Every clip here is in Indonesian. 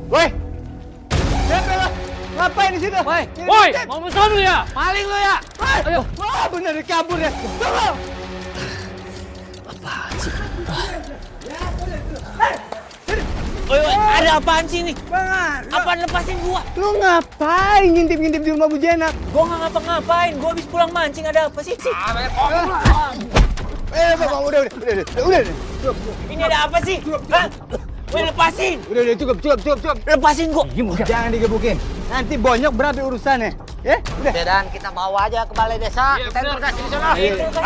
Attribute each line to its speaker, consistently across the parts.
Speaker 1: Woi! Siapa lo? Ngapain di situ?
Speaker 2: Woi, mau musuh lu ya?
Speaker 1: Maling lo ya?
Speaker 2: Ayo.
Speaker 1: Wah, bener kabur ya. Tunggu!
Speaker 3: Apaan sih? Woi, ada apaan sih nih?
Speaker 1: Bang,
Speaker 3: Apaan lepasin gua?
Speaker 1: lu ngapain ngintip-ngintip di rumah Bu Jenap?
Speaker 3: Gua nggak ngapa-ngapain, gua habis pulang mancing, ada apa sih?
Speaker 1: Bang, udah.
Speaker 3: Ini ada apa sih? Hah? Woi, lepasin!
Speaker 1: Udah, cukup.
Speaker 3: Lepasin gua!
Speaker 1: Jangan digebukin. Nanti bonyok berapa urusannya. Ya, udah.
Speaker 4: Dan kita bawa aja ke balai desa. Kita interogasi di sana.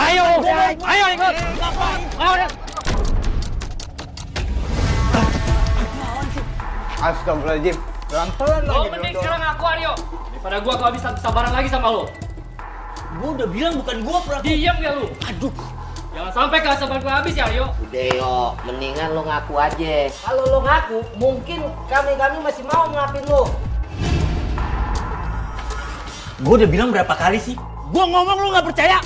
Speaker 2: Ayo ikut. Ayo.
Speaker 1: Astagfirullahaladzim. Pelan-pelan
Speaker 2: Lo mending sekarang aku Aryo. Daripada gua kehabisan kesabaran lagi sama lo.
Speaker 3: Gua udah bilang bukan gua pelaku.
Speaker 2: Diam ya lu.
Speaker 3: Aduh.
Speaker 2: Jangan sampai kesabaran gua habis ya Aryo.
Speaker 4: Udah yo, mendingan lo ngaku aja. Kalau lo ngaku, mungkin kami masih mau maafin lo.
Speaker 3: Gua udah bilang berapa kali sih? Gua ngomong lu nggak percaya.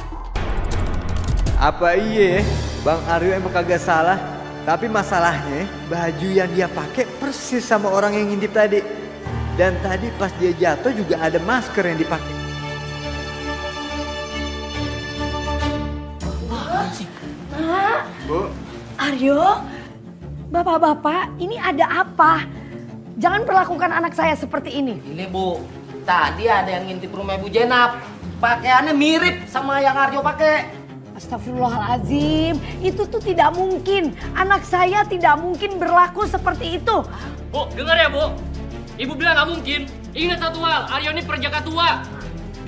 Speaker 1: Apa iya Bang Aryo emang kagak salah? Tapi masalahnya baju yang dia pakai persis sama orang yang ngintip tadi. Dan tadi pas dia jatuh juga ada masker yang dipakai. Bu,
Speaker 5: Aryo, bapak-bapak, ini ada apa? Jangan perlakukan anak saya seperti ini.
Speaker 4: Ini Bu, tadi ada yang ngintip rumah Bu Jenap. Pakaiannya mirip sama yang Aryo pakai.
Speaker 5: Astagfirullahaladzim, itu tuh tidak mungkin. Anak saya tidak mungkin berlaku seperti itu.
Speaker 2: Bu, dengar ya Bu. Ibu bilang nggak mungkin. Ingat satu hal, Aryo ini perjaka tua.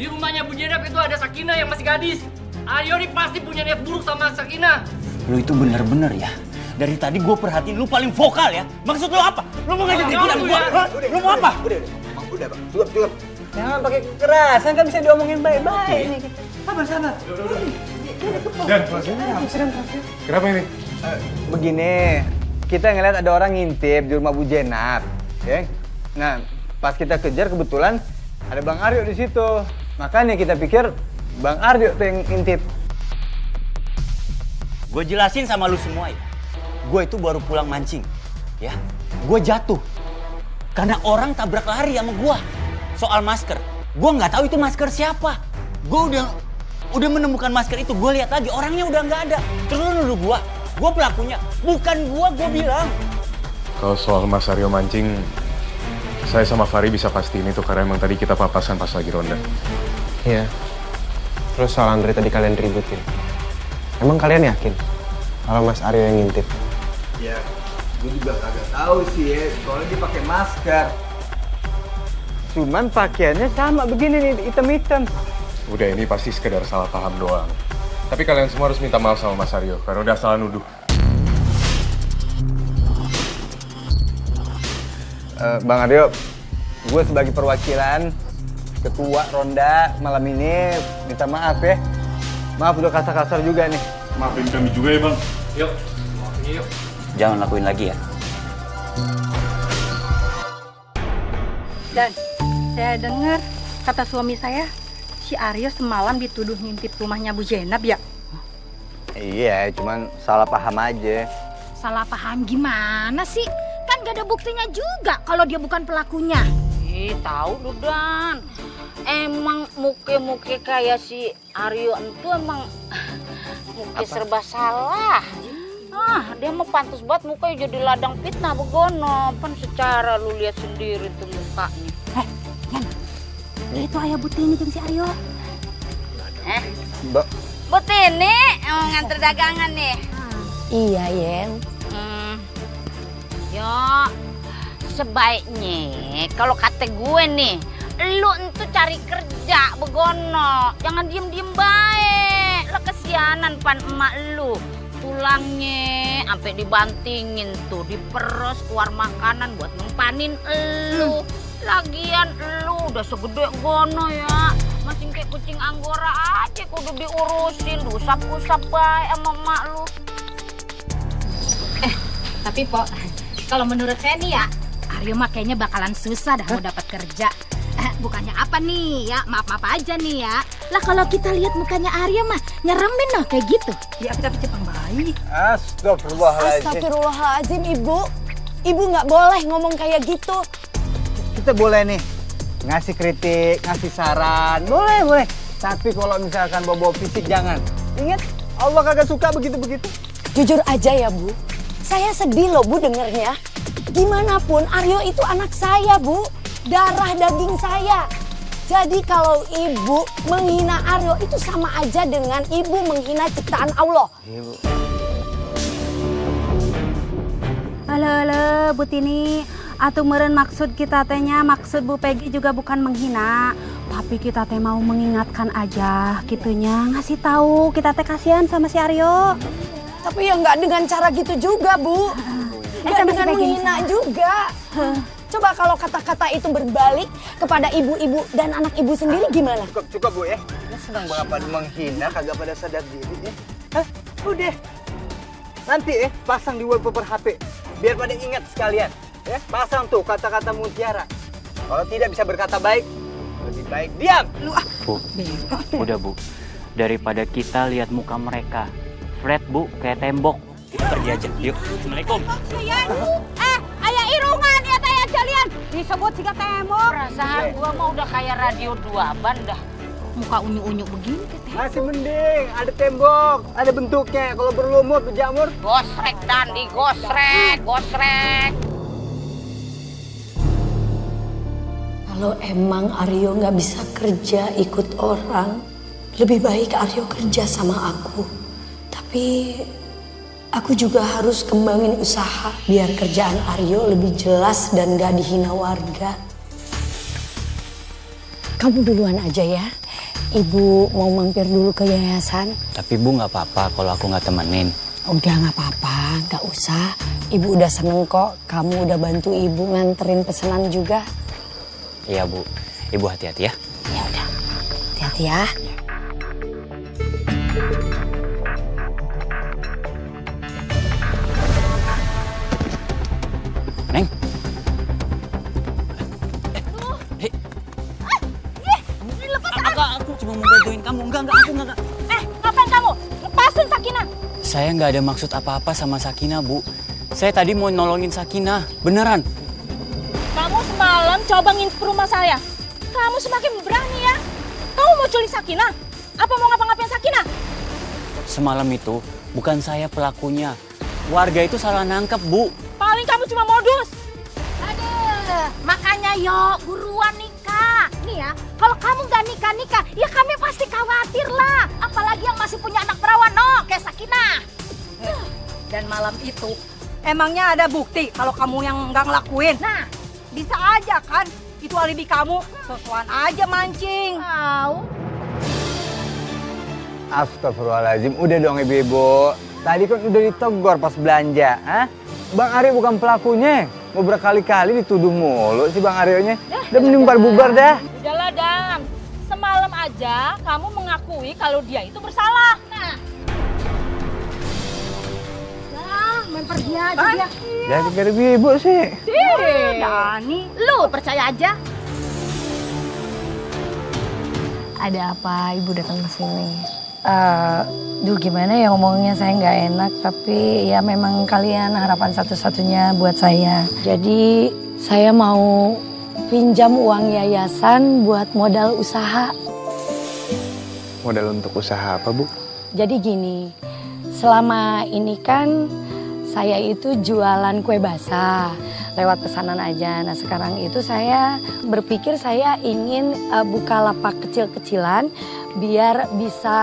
Speaker 2: Di rumahnya Bu Jenap itu ada Sakinah yang masih gadis. Aryo ini pasti punya niat buruk sama Sakinah.
Speaker 3: Lu itu bener-bener ya. Dari tadi gue perhatiin lu paling vokal ya. Maksud lu apa? Lu mau ngajak ribut sama gua? Hah? Lu mau apa?
Speaker 1: udah Bang, cukup. Jangan pakai kekerasan, kan bisa diomongin baik-baik. Sabar.
Speaker 6: Dan, kenapa ini?
Speaker 1: Begini, kita ngeliat ada orang ngintip di rumah Bu Jenap, ya. Nah, pas kita kejar kebetulan ada Bang Aryo di situ. Makanya kita pikir Bang Aryo tuh yang ngintip.
Speaker 3: Gue jelasin sama lu semua ya. Gue itu baru pulang mancing, ya. Gue jatuh karena orang tabrak lari sama gue. Soal masker, gue nggak tahu itu masker siapa. Gue udah menemukan masker itu, gue lihat lagi orangnya udah nggak ada. Terus lu nuduh gue pelakunya, bukan gue bilang.
Speaker 6: Kalau soal Mas Aryo mancing, saya sama Fari bisa pastiin itu karena emang tadi kita papasan pas lagi ronda.
Speaker 7: Iya. Terus soal Andre tadi kalian ributin. Emang kalian yakin kalau Mas Aryo yang ngintip?
Speaker 1: Ya, gue juga kagak tahu sih ya, soalnya dia pakai masker. Cuman pakaiannya sama begini nih, hitam-hitam.
Speaker 6: Udah, ini pasti sekedar salah paham doang. Tapi kalian semua harus minta maaf sama Mas Aryo karena udah salah nuduh.
Speaker 1: Bang Aryo, gue sebagai perwakilan ketua ronda malam ini minta maaf ya. Maaf udah kasar-kasar juga nih.
Speaker 6: Maafin kami juga ya Bang.
Speaker 2: Yuk, maafin yuk.
Speaker 3: Jangan lakuin lagi ya.
Speaker 8: Dan saya dengar kata suami saya, si Aryo semalam dituduh ngintip rumahnya Bu Jenap ya?
Speaker 1: Iya, cuman salah paham aja.
Speaker 9: Salah paham gimana sih? Kan gak ada buktinya juga kalau dia bukan pelakunya.
Speaker 4: Tahu lu Dan. Emang muke-muke kayak si Aryo itu emang muke serba salah. Dia mah pantas banget mukanya jadi ladang fitnah begono. Kan secara lu lihat sendiri tuh mukanya.
Speaker 9: Itu ayah Butini jeung si Aryo.
Speaker 1: Mbak,
Speaker 9: Butini nganter dagangan nih.
Speaker 5: Iya, Yen.
Speaker 9: Yo, sebaiknya kalau kata gue nih, lu entu cari kerja begono. Jangan diem-diem baik. Lo kesianan pan emak lu. Tulangnya sampai dibantingin tuh, diperes keluar makanan buat mempanin elu. Lagian lu udah segede gono ya, masih kayak kucing anggora aja kudu diurusin, diusap-usap baik sama emak lu.
Speaker 10: Tapi Po, kalau menurut saya nih ya, Aryo mah kayaknya bakalan susah dah mau dapat kerja. Bukannya apa nih ya, maaf-maaf aja nih ya. Lah kalau kita lihat mukanya Aryo mah nyeremin loh kayak gitu.
Speaker 8: Ya tapi cepang baik.
Speaker 1: Astagfirullahaladzim.
Speaker 5: Astagfirullahaladzim, Ibu. Ibu nggak boleh ngomong kayak gitu.
Speaker 1: Kita boleh nih ngasih kritik, ngasih saran, boleh. Tapi kalau misalkan bawa fisik jangan. Ingat, Allah kagak suka begitu-begitu.
Speaker 5: Jujur aja ya Bu, saya sedih loh Bu dengernya. Gimana pun Aryo itu anak saya Bu, darah daging saya. Jadi kalau ibu menghina Aryo itu sama aja dengan ibu menghina ciptaan Allah.
Speaker 8: Halo, Bu Tini. Atuh meureun maksud kita tehnya, maksud Bu Peggy juga bukan menghina. Tapi kita teh mau mengingatkan aja gitunya, ngasih tahu kita teh kasihan sama si Aryo.
Speaker 5: Tapi ya nggak dengan cara gitu juga Bu. Nggak dengan menghina juga. Coba kalau kata-kata itu berbalik kepada ibu-ibu dan anak ibu sendiri gimana?
Speaker 1: Cukup Bu ya. Ini senang banget pada menghina, kagak pada sadar diri ya. Hah? Udah. Nanti pasang di wallpaper HP. Biar pada ingat sekalian. Ya, pasang tuh kata-kata mutiara. Kalau tidak bisa berkata baik, lebih baik diam.
Speaker 3: Bu, udah Bu. Daripada kita lihat muka mereka. Flat Bu, kayak tembok. Kita pergi aja, yuk. Assalamualaikum.
Speaker 9: Ayah irungan ya tanya kalian.
Speaker 8: Disebut juga tembok.
Speaker 9: Perasaan gua mah udah kayak radio 2 ban dah. Muka unyu-unyu begini teh.
Speaker 1: Masih mending, ada tembok, ada bentuknya. Kalau berlumut, berjamur.
Speaker 9: Gosrek Dandi, gosrek.
Speaker 5: Kalau emang Aryo nggak bisa kerja ikut orang, lebih baik Aryo kerja sama aku. Tapi aku juga harus kembangin usaha biar kerjaan Aryo lebih jelas dan gak dihina warga. Kamu duluan aja ya. Ibu mau mampir dulu ke yayasan.
Speaker 3: Tapi Bu nggak apa-apa kalau aku nggak temenin.
Speaker 5: Udah nggak apa-apa, nggak usah. Ibu udah seneng kok. Kamu udah bantu ibu nganterin pesanan juga.
Speaker 3: Iya Bu, Ibu hati-hati ya.
Speaker 5: Ya udah, hati-hati ya.
Speaker 3: Neng. Enggak, aku cuma mau bantuin kamu. Enggak, aku enggak.
Speaker 10: Ngapain kamu? Lepasin Sakinah.
Speaker 3: Saya nggak ada maksud apa-apa sama Sakinah, Bu. Saya tadi mau nolongin Sakinah, beneran.
Speaker 10: Kamu semalam coba ngintip rumah saya. Kamu semakin berani ya. Kamu mau culik Sakinah? Apa mau ngapa-ngapain Sakinah?
Speaker 3: Semalam itu bukan saya pelakunya. Warga itu salah nangkep, Bu.
Speaker 10: Paling kamu cuma modus.
Speaker 9: Aduh, makanya yuk buruan nikah. Nih ya, kalau kamu gak nikah-nikah, ya kami pasti khawatir lah. Apalagi yang masih punya anak perawan, kayak Sakinah.
Speaker 8: Dan malam itu emangnya ada bukti kalau kamu yang nggak ngelakuin?
Speaker 9: Nah,
Speaker 8: Bisa aja kan? Itu alibi kamu, sesuatu aja mancing.
Speaker 1: Astagfirullahaladzim, udah dong ibu-ibu. Tadi kan udah ditegur pas belanja, Bang Aryo bukan pelakunya. Mau berkali-kali dituduh mulu si Bang Aryonya. Udah mending bubar dah.
Speaker 10: Udahlah, Dam. Semalam aja kamu mengakui kalau dia itu bersalah. Nah.
Speaker 9: main pergi aja dia.
Speaker 1: Jadi gara ibu sih.
Speaker 8: Dani,
Speaker 9: Lu percaya aja.
Speaker 5: Ada apa ibu datang ke sini? Gimana ya ngomongnya, saya nggak enak, tapi ya memang kalian harapan satu-satunya buat saya. Jadi saya mau pinjam uang yayasan buat modal usaha.
Speaker 7: Modal untuk usaha apa, Bu?
Speaker 5: Jadi gini, selama ini kan saya itu jualan kue basah lewat pesanan aja. Nah sekarang itu saya berpikir saya ingin buka lapak kecil-kecilan biar bisa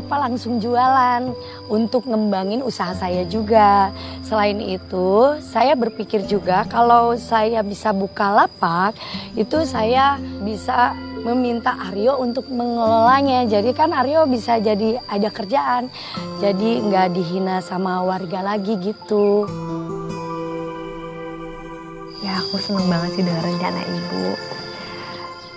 Speaker 5: langsung jualan untuk ngembangin usaha saya juga. Selain itu saya berpikir juga kalau saya bisa buka lapak itu saya bisa meminta Aryo untuk mengelolanya. Jadi kan Aryo bisa jadi ada kerjaan. Jadi nggak dihina sama warga lagi gitu.
Speaker 11: Ya aku seneng banget sih dengan rencana ibu.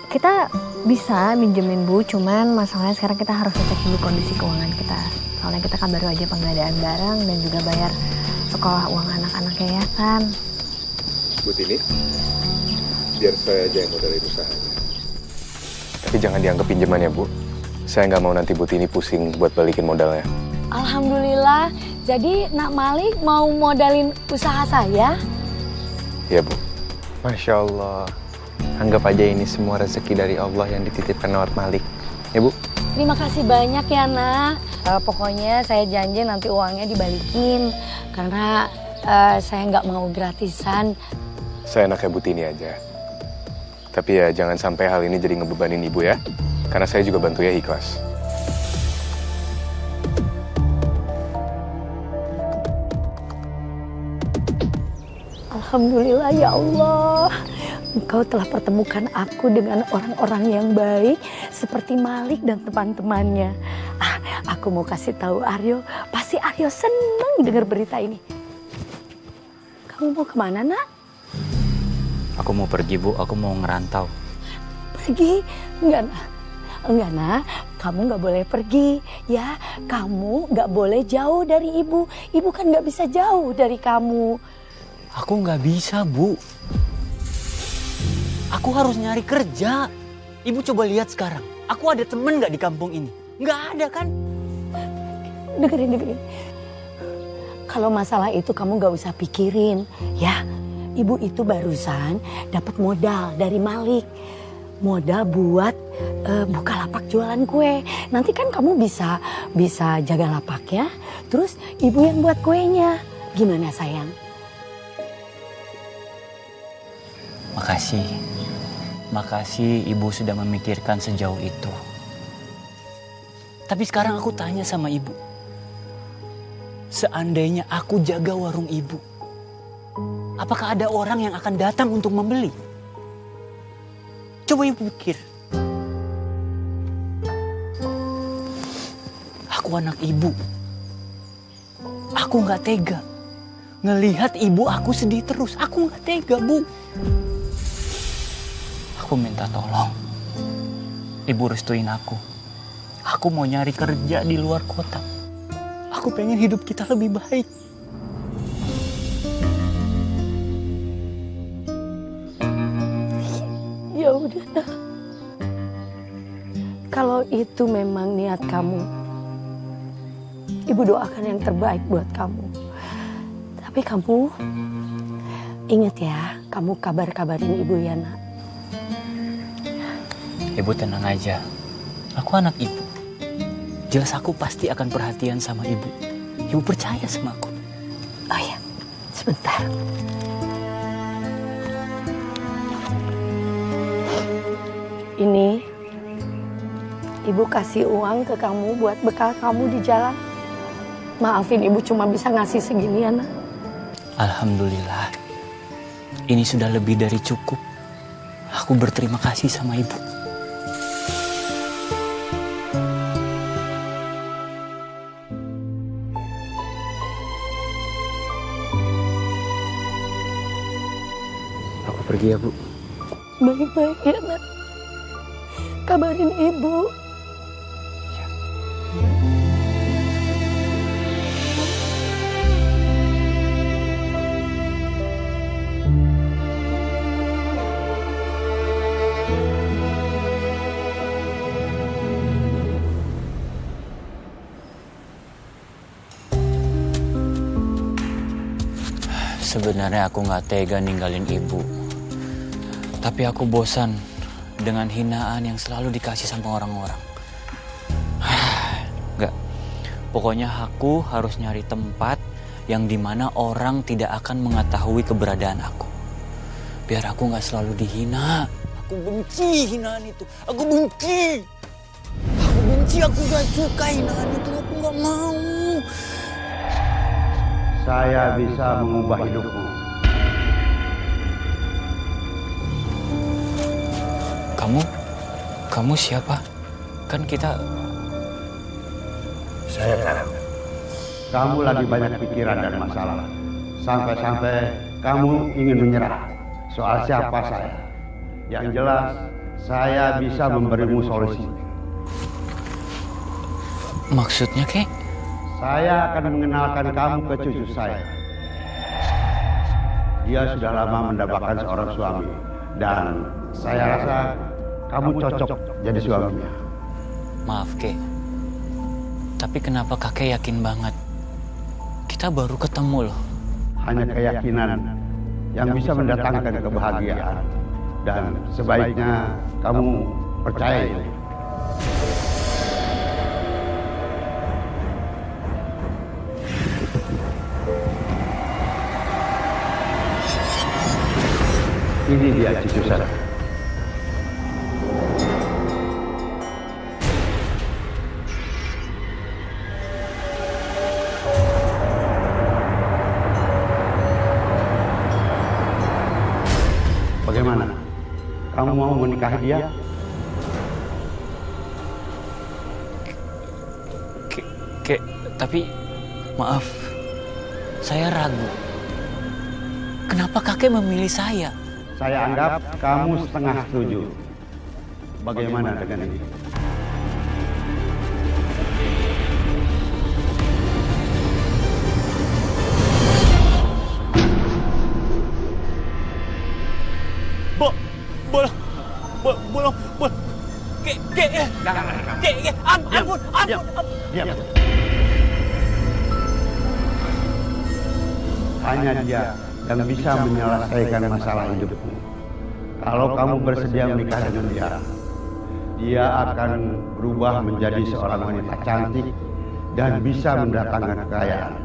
Speaker 11: Kita bisa minjemin Bu, cuman masalahnya sekarang kita harus cek dulu kondisi keuangan kita. Soalnya kita kan baru aja pengadaan barang dan juga bayar sekolah uang anak-anak yayasan.
Speaker 6: Bu Tini, biar saya aja yang modalin usahanya. Tapi jangan dianggap pinjaman ya, Bu. Saya nggak mau nanti Bu Tini pusing buat balikin modalnya.
Speaker 5: Alhamdulillah, jadi Nak Malik mau modalin usaha saya?
Speaker 6: Iya, Bu.
Speaker 7: Masya Allah. Anggap aja ini semua rezeki dari Allah yang dititipkan lewat Malik. Ya, Bu?
Speaker 5: Terima kasih banyak ya, Nak. Pokoknya saya janji nanti uangnya dibalikin. Karena saya nggak mau gratisan.
Speaker 6: Saya enaknya Bu Tini aja. Tapi ya jangan sampai hal ini jadi ngebebanin Ibu ya. Karena saya juga bantu ya ikhlas.
Speaker 5: Alhamdulillah ya Allah. Engkau telah pertemukan aku dengan orang-orang yang baik seperti Malik dan teman-temannya. Aku mau kasih tahu Aryo, pasti Aryo senang dengar berita ini. Kamu mau kemana, Nak?
Speaker 3: Aku mau pergi, Bu. Aku mau ngerantau.
Speaker 5: Pergi? Enggak, Nak. Enggak, Nak. Kamu nggak boleh pergi, ya. Kamu nggak boleh jauh dari ibu. Ibu kan nggak bisa jauh dari kamu.
Speaker 3: Aku nggak bisa, Bu. Aku harus nyari kerja. Ibu coba lihat sekarang. Aku ada temen nggak di kampung ini? Nggak ada kan?
Speaker 5: Dengerin. Kalau masalah itu kamu nggak usah pikirin, ya. Ibu itu barusan dapat modal dari Malik. Modal buat buka lapak jualan kue. Nanti kan kamu bisa jaga lapaknya. Terus ibu yang buat kuenya. Gimana, sayang?
Speaker 3: Makasih Ibu sudah memikirkan sejauh itu. Tapi sekarang aku tanya sama Ibu. Seandainya aku jaga warung Ibu, apakah ada orang yang akan datang untuk membeli? Coba Ibu pikir. Aku anak Ibu. Aku nggak tega ngelihat Ibu aku sedih terus. Aku nggak tega, Bu. Aku minta tolong. Ibu restuin aku. Aku mau nyari kerja di luar kota. Aku pengen hidup kita lebih baik.
Speaker 5: Ya udah, Nak. Kalau itu memang niat kamu, Ibu doakan yang terbaik buat kamu. Tapi kamu ingat ya, kamu kabarin Ibu ya, Nak.
Speaker 3: Ibu tenang aja. Aku anak Ibu. Jelas aku pasti akan perhatian sama Ibu. Ibu percaya sama aku.
Speaker 5: Oh ya, sebentar. Ini Ibu kasih uang ke kamu buat bekal kamu di jalan. Maafin Ibu cuma bisa ngasih segini ya, Nak.
Speaker 3: Alhamdulillah. Ini sudah lebih dari cukup. Aku berterima kasih sama Ibu. Aku pergi ya, Bu.
Speaker 5: Baik-baik ya, Nak. Kabarin Ibu.
Speaker 3: Sebenarnya aku nggak tega ninggalin Ibu. Tapi aku bosan dengan hinaan yang selalu dikasih sama orang-orang. Nggak. Pokoknya aku harus nyari tempat yang dimana orang tidak akan mengetahui keberadaan aku. Biar aku nggak selalu dihina. Aku benci hinaan itu. Aku benci. Aku nggak suka hinaan itu. Aku nggak mau.
Speaker 12: Saya bisa mengubah hidupmu.
Speaker 3: Kamu siapa? Kan kita...
Speaker 12: Saya tahu. Kamu lagi banyak pikiran dan masalah. Sampai-sampai kamu ingin menyerah. Soal siapa saya? Yang jelas, saya bisa memberimu solusi.
Speaker 3: Maksudnya, Kek?
Speaker 12: Saya akan mengenalkan kamu ke cucu saya. Dia sudah lama mendapatkan seorang suami. Dan saya rasa kamu cocok jadi suaminya.
Speaker 3: Maaf, Kek. Tapi kenapa kakek yakin banget? Kita baru ketemu loh.
Speaker 12: Hanya keyakinan yang bisa mendatangkan kebahagiaan. Dan sebaiknya kamu percaya ini. Ini dia cucu saya. Bagaimana? Kamu mau menikahi dia?
Speaker 3: Tapi maaf, saya ragu. Kenapa kakek memilih saya?
Speaker 12: Saya anggap kamu setengah setuju. Bagaimana dengan ini?
Speaker 3: Bolong. Ampun.
Speaker 12: Diam. Hanya dia yang bisa menyelesaikan masalah hidupmu. Kalau kamu bersedia menikah dengan dia, dia akan berubah menjadi seorang wanita cantik dan bisa mendatangkan kekayaan.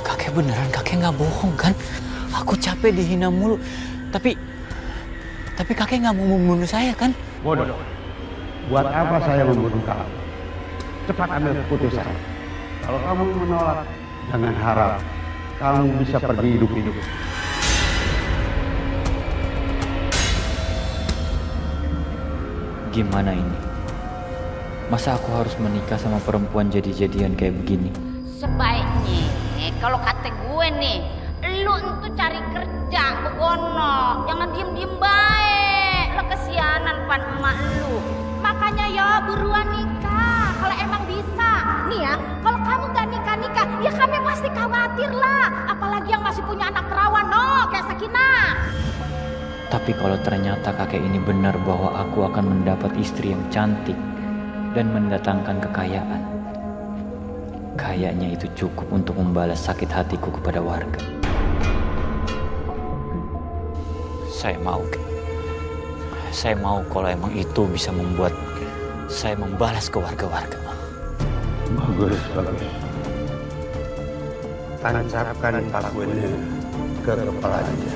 Speaker 3: Kakek beneran, kakek nggak bohong kan? Aku capek dihina mulu. Tapi kakek nggak mau membunuh saya kan?
Speaker 12: Bodoh. Buat apa saya membunuh kamu? Cepat ambil keputusan. Kalau kamu menolak, jangan harap kamu bisa pergi hidup-hidup.
Speaker 13: Gimana ini? Masa aku harus menikah sama perempuan jadi-jadian kayak begini?
Speaker 9: Sebaiknya kalau kata gue nih, lu entu cari kerja begono, jangan diem-diem baik. Lo kesianan pan emak lu.
Speaker 10: Makanya ya buruan nikah kalau emang bisa. Nih ya, kalau kamu gak nikah-nikah, ya kami pasti khawatir lah. Apalagi yang masih punya anak perawan, no, kayak Sakinah.
Speaker 13: Tapi kalau ternyata kakek ini benar bahwa aku akan mendapat istri yang cantik dan mendatangkan kekayaan, kayaknya itu cukup untuk membalas sakit hatiku kepada warga.
Speaker 3: Saya mau kalau emang itu bisa membuat saya membalas ke warga-warga.
Speaker 12: Bagus. Tancapkan paku ini ke kepalanya.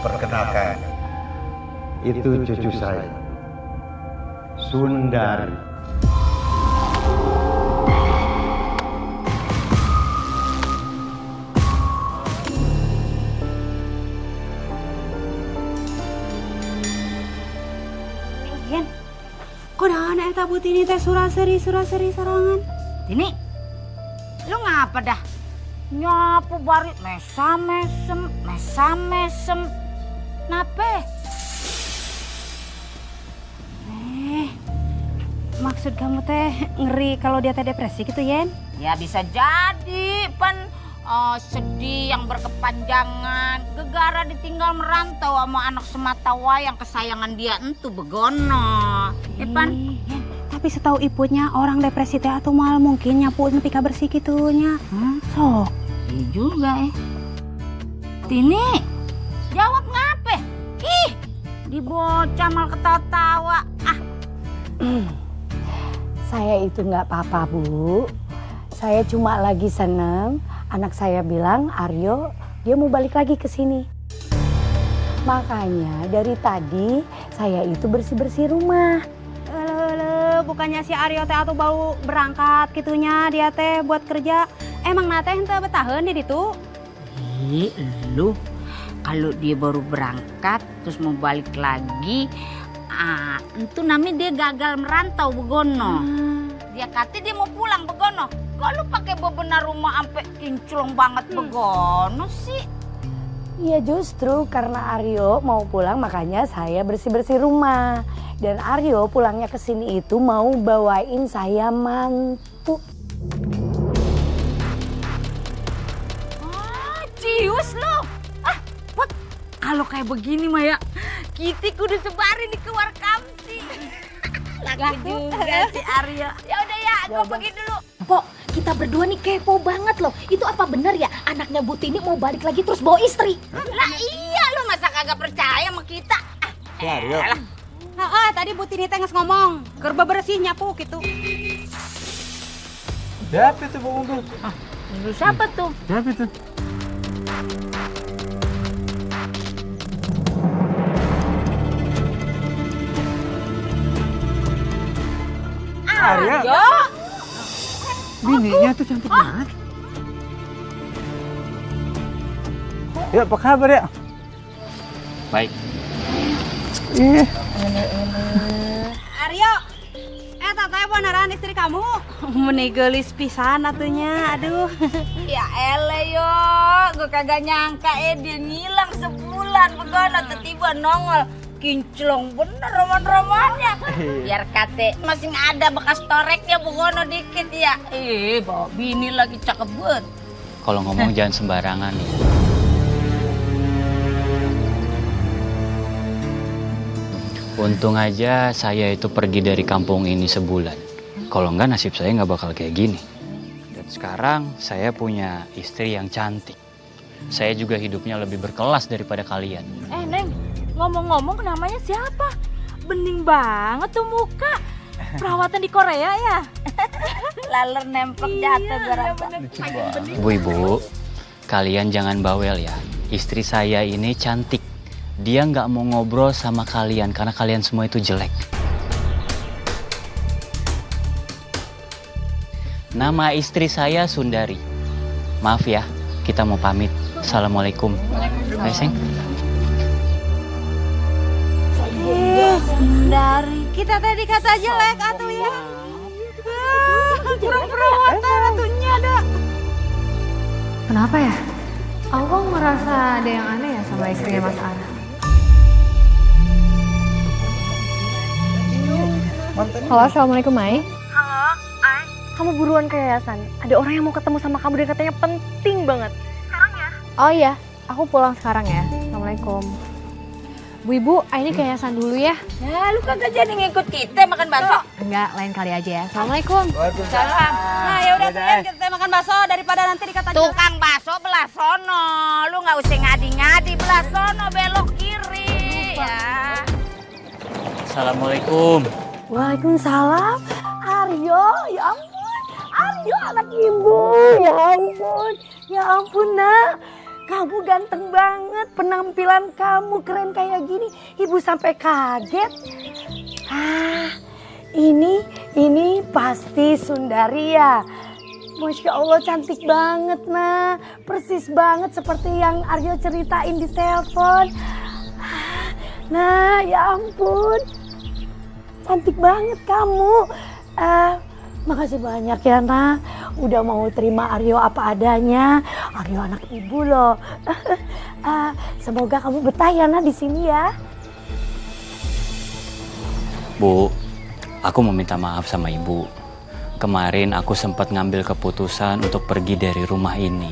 Speaker 12: Perkenalkan, itu cucu saya, Sundari.
Speaker 8: Yen, kunaon eta Butini teh suraseri sorangan?
Speaker 4: Tini, lu ngapa dah? Nyapu bari mesam-mesem. Nape?
Speaker 8: Maksud kamu teh ngeri kalau dia teh depresi gitu, Yen?
Speaker 4: Ya bisa jadi, pan sedih yang berkepanjangan, gegara ditinggal merantau sama anak semata wayang kesayangan dia entu begono. Pan?
Speaker 8: Yen, tapi setahu ibunya orang depresi teh atau mal mungkin nyapu nepi ka bersih gitunya. Sok.
Speaker 4: Iya juga Tini, jawab ngape? Ih, dibocah mal ketawa-tawa.
Speaker 5: Saya itu nggak apa-apa, Bu. Saya cuma lagi seneng. Anak saya bilang, Aryo, dia mau balik lagi ke sini. Makanya dari tadi saya itu bersih-bersih rumah.
Speaker 8: Bukannya si Aryo teh atau baru berangkat gitunya dia teh buat kerja. Emang nate henteu betaheun di ditu?
Speaker 4: Ih, lu kalau dia baru berangkat terus mau balik lagi, itu namanya dia gagal merantau begono. Dia kata dia mau pulang begono. Kok lu pakai bebenah rumah sampai kinclong banget begono sih?
Speaker 5: Iya justru karena Aryo mau pulang makanya saya bersih-bersih rumah. Dan Aryo pulangnya ke sini itu mau bawain saya mantu.
Speaker 4: Cius lo. Pot, kalau kayak begini mah ya, kita kudu sebarin di keluar kamsi. Laku juga si Aryo. Ya udah ya, gue pergi dulu.
Speaker 10: Pok, kita berdua nih kepo banget loh. Itu apa bener ya anaknya Bu Tini mau balik lagi terus bawa istri?
Speaker 4: Lah iya, lu masa kagak percaya sama kita?
Speaker 1: Ya, Aryo.
Speaker 8: Tadi Bu Tini teh geus ngomong, keur bebersih nyapu gitu.
Speaker 1: Siapa itu Bu Unggul?
Speaker 4: Siapa tuh?
Speaker 1: Siapa itu? Aryo. Bininya tuh cantik banget. Ya, apa kabar ya?
Speaker 13: Baik.
Speaker 1: Iya.
Speaker 8: Aryo, teh beneran istri kamu? Menigelis pisan atunya, aduh.
Speaker 4: Ya ele yo, gue kagak nyangka dia ngilang sebulan begono tiba-tiba nongol. Kinclong bener roman-romannya. Biar kate masih ada bekas toreknya begono dikit ya. Bawa bini lagi cakep banget.
Speaker 13: Kalau ngomong jangan sembarangan nih. Untung aja saya itu pergi dari kampung ini sebulan. Kalau enggak nasib saya nggak bakal kayak gini. Dan sekarang saya punya istri yang cantik. Saya juga hidupnya lebih berkelas daripada kalian.
Speaker 10: Neng, ngomong-ngomong namanya siapa? Bening banget tuh muka. Perawatan di Korea ya?
Speaker 4: Laler nempel jatuh berapa?
Speaker 13: Ibu-ibu, kalian jangan bawel ya. Istri saya ini cantik. Dia nggak mau ngobrol sama kalian karena kalian semua itu jelek. Nama istri saya Sundari. Maaf ya, kita mau pamit. Assalamualaikum. Ayo, Seng.
Speaker 8: Sundari, kita teh dikata jelek atuh ya. Kurang perawatan atunya dah.
Speaker 11: Kenapa ya? Aku kok merasa ada yang aneh ya sama istrinya Mas Ara. Halo, assalamualaikum Mai.
Speaker 8: Halo, Ai.
Speaker 11: Kamu buruan ke yayasan. Ada orang yang mau ketemu sama kamu dan katanya penting banget.
Speaker 8: Sekarang ya?
Speaker 11: Oh iya, aku pulang sekarang ya. Assalamualaikum. Bu Ibu, ini ke yayasan dulu ya.
Speaker 4: Ya lu kagak jadi ngikut kita makan bakso.
Speaker 11: Enggak, lain kali aja ya. Assalamualaikum.
Speaker 4: Salam.
Speaker 8: Nah ya udah tuh kita makan bakso daripada nanti dikata jelek.
Speaker 4: Tukang bakso belah sono. Lu nggak usah ngadi-ngadi belah sono, belok kiri. Ya.
Speaker 13: Assalamualaikum.
Speaker 5: Waalaikumsalam. Aryo, ya ampun. Aryo anak ibu, ya ampun. Ya ampun nak. Kamu ganteng banget, penampilan kamu keren kayak gini. Ibu sampai kaget. Ini pasti Sundari ya. Masya Allah cantik banget nah. Persis banget seperti yang Aryo ceritain di telepon. Nah ya ampun. Cantik banget kamu. Makasih banyak ya nak. Udah mau terima Aryo apa adanya. Aryo anak ibu loh. Semoga kamu betah ya nak di sini ya.
Speaker 13: Bu, aku mau minta maaf sama ibu. Kemarin aku sempat ngambil keputusan untuk pergi dari rumah ini.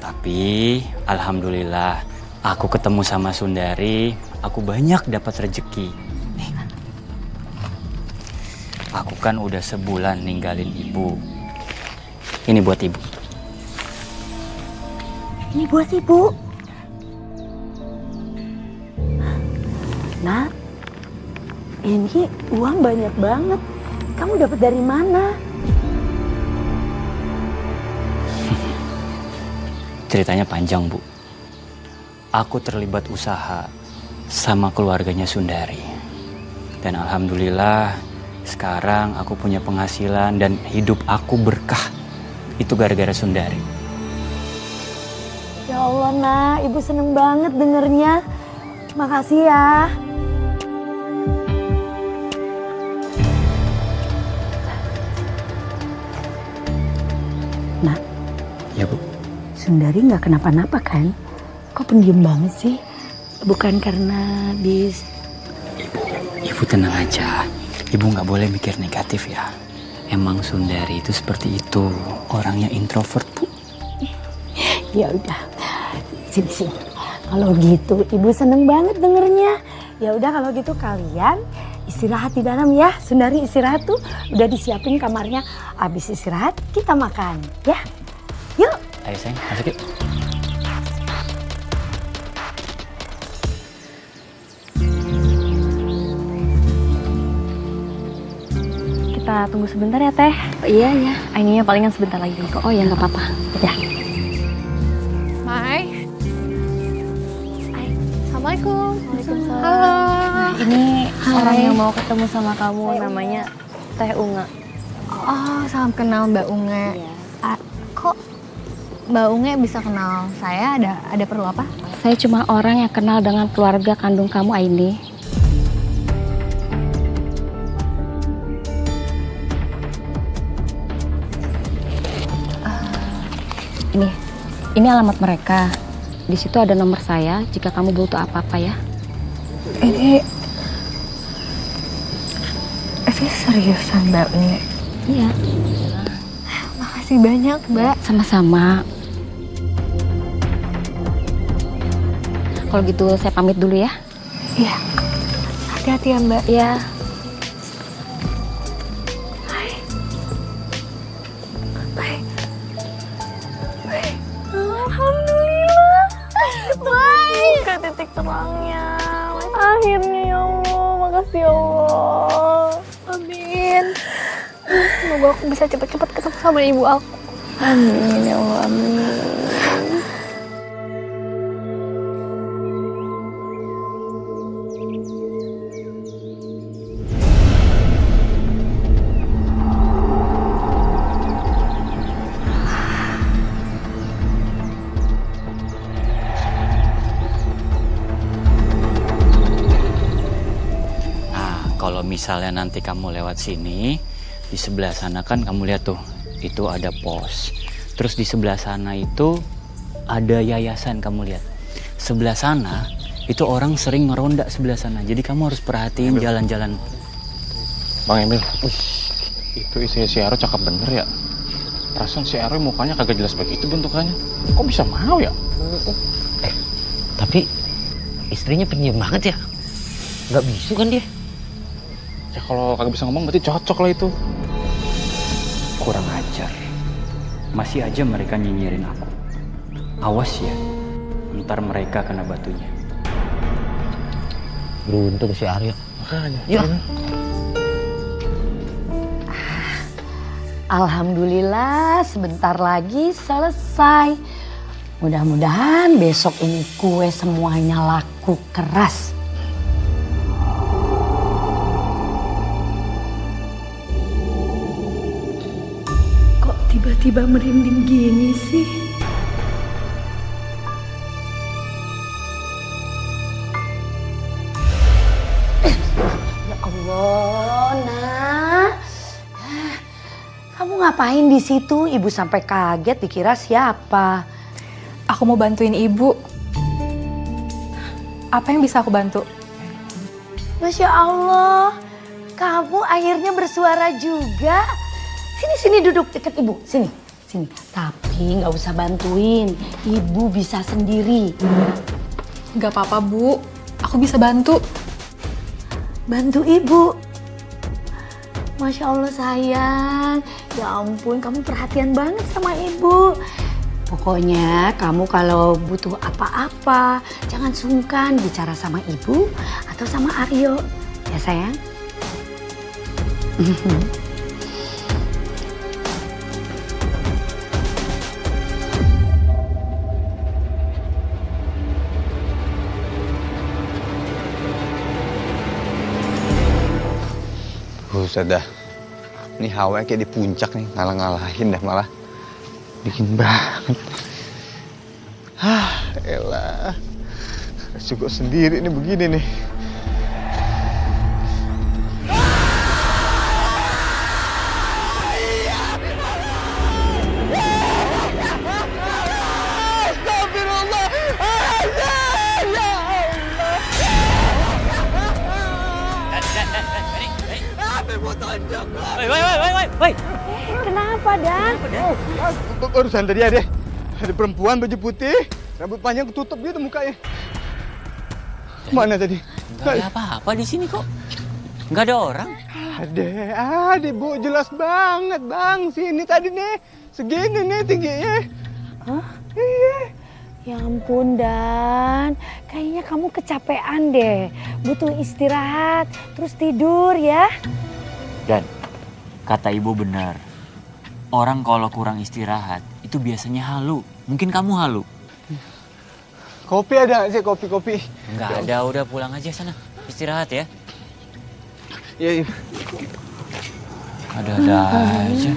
Speaker 13: Tapi alhamdulillah aku ketemu sama Sundari, aku banyak dapat rezeki. Nih, aku kan udah sebulan ninggalin ibu. Ini buat ibu.
Speaker 5: Ini buat ibu. Nak, ini uang banyak banget. Kamu dapat dari mana?
Speaker 13: Ceritanya panjang, Bu. Aku terlibat usaha sama keluarganya Sundari. Dan alhamdulillah sekarang aku punya penghasilan dan hidup aku berkah. Itu gara-gara Sundari.
Speaker 5: Ya Allah nak, Ibu seneng banget dengernya. Makasih ya. Nak.
Speaker 13: Ya, Bu.
Speaker 5: Sundari nggak kenapa-napa kan? Kok pendiam banget sih? Bukan karena
Speaker 13: Ibu tenang aja. Ibu nggak boleh mikir negatif ya. Emang Sundari itu seperti itu, orangnya introvert, Bu.
Speaker 5: Ya udah, sini. Kalau gitu, Ibu seneng banget dengernya. Ya udah kalau gitu kalian istirahat di dalam ya. Sundari istirahat tuh, udah disiapin kamarnya. Abis istirahat kita makan, ya. Yuk.
Speaker 13: Ayo sayang, masuk yuk.
Speaker 11: Kita tunggu sebentar ya Teh. Iya. Ininya palingan sebentar lagi kok. Oh ya nggak apa-apa. Ya.
Speaker 14: Mai. Assalamualaikum.
Speaker 11: Waalaikumsalam.
Speaker 14: Halo.
Speaker 11: Nah, ini orang yang mau ketemu sama kamu namanya Teh Unga. Oh, salam kenal Mbak Unga. Kok Mbak Unga bisa kenal saya? Ada perlu apa?
Speaker 5: Saya cuma orang yang kenal dengan keluarga kandung kamu, Aini. Ini alamat mereka. Di situ ada nomor saya jika kamu butuh apa-apa ya.
Speaker 11: Ini seriusan Mbak Unga?
Speaker 5: Iya.
Speaker 11: Makasih banyak Mbak.
Speaker 5: Sama-sama. Kalau gitu saya pamit dulu ya.
Speaker 11: Iya. Hati-hati ya Mbak.
Speaker 5: Iya.
Speaker 11: Alhamdulillah. Baik. Ke titik terangnya. Akhirnya ya Allah. Makasih ya Allah. Amin. Semoga aku bisa cepat-cepat ketemu sama ibu aku. Amin ya Allah. Amin.
Speaker 13: Kalau misalnya nanti kamu lewat sini, di sebelah sana kan kamu lihat tuh, itu ada pos. Terus di sebelah sana itu ada yayasan, kamu lihat. Sebelah sana itu orang sering ngeronda sebelah sana. Jadi kamu harus perhatiin jalan-jalan.
Speaker 6: Bang Emil, itu isinya si Aro cakep bener ya. Perasaan si Aro mukanya kagak jelas begitu bentukannya. Kok bisa mau ya?
Speaker 3: Tapi istrinya pendiam banget ya. Nggak bisu kan dia?
Speaker 6: Ya kalau kagak bisa ngomong berarti cocok lah itu.
Speaker 13: Kurang ajar. Masih aja mereka nyinyirin aku. Awas ya, ntar mereka kena batunya.
Speaker 3: Beruntung si Aryo.
Speaker 6: Makanya.
Speaker 3: Ya.
Speaker 5: Alhamdulillah sebentar lagi selesai. Mudah-mudahan besok ini kue semuanya laku keras. Kok tiba-tiba merinding gini sih? Ya Allah, Nak. Kamu ngapain di situ? Ibu sampai kaget dikira siapa.
Speaker 14: Aku mau bantuin ibu. Apa yang bisa aku bantu?
Speaker 5: Masya Allah, kamu akhirnya bersuara juga. Sini duduk deket ibu, sini. Tapi nggak usah bantuin, ibu bisa sendiri.
Speaker 14: Gak apa-apa bu, aku bisa bantu.
Speaker 5: Bantu ibu. Masya Allah sayang, ya ampun kamu perhatian banget sama ibu. Pokoknya kamu kalau butuh apa-apa jangan sungkan bicara sama ibu atau sama Aryo, ya sayang.
Speaker 1: Buset dah. Ini hawa kayak di puncak nih, ngalah-ngalahin dah malah. Bikin banget. Elah. Cukup sendiri nih begini nih.
Speaker 3: Woi.
Speaker 5: Kenapa, Dan?
Speaker 1: Barusan tadi ada perempuan baju putih, rambut panjang ketutup gitu mukanya. Mana tadi?
Speaker 3: Nggak ada apa-apa di sini kok. Nggak ada orang.
Speaker 1: Ada Bu, jelas banget Bang. Sini tadi nih, segini nih tingginya.
Speaker 5: Hah?
Speaker 1: Iya.
Speaker 5: Ya ampun, Dan. Kayaknya kamu kecapean deh. Butuh istirahat, terus tidur ya.
Speaker 13: Dan kata ibu benar. Orang kalau kurang istirahat itu biasanya halu. Mungkin kamu halu.
Speaker 1: Kopi ada nggak sih, kopi?
Speaker 13: Nggak ada, udah pulang aja sana. Istirahat ya.
Speaker 1: Iya.
Speaker 13: Ada-ada aja.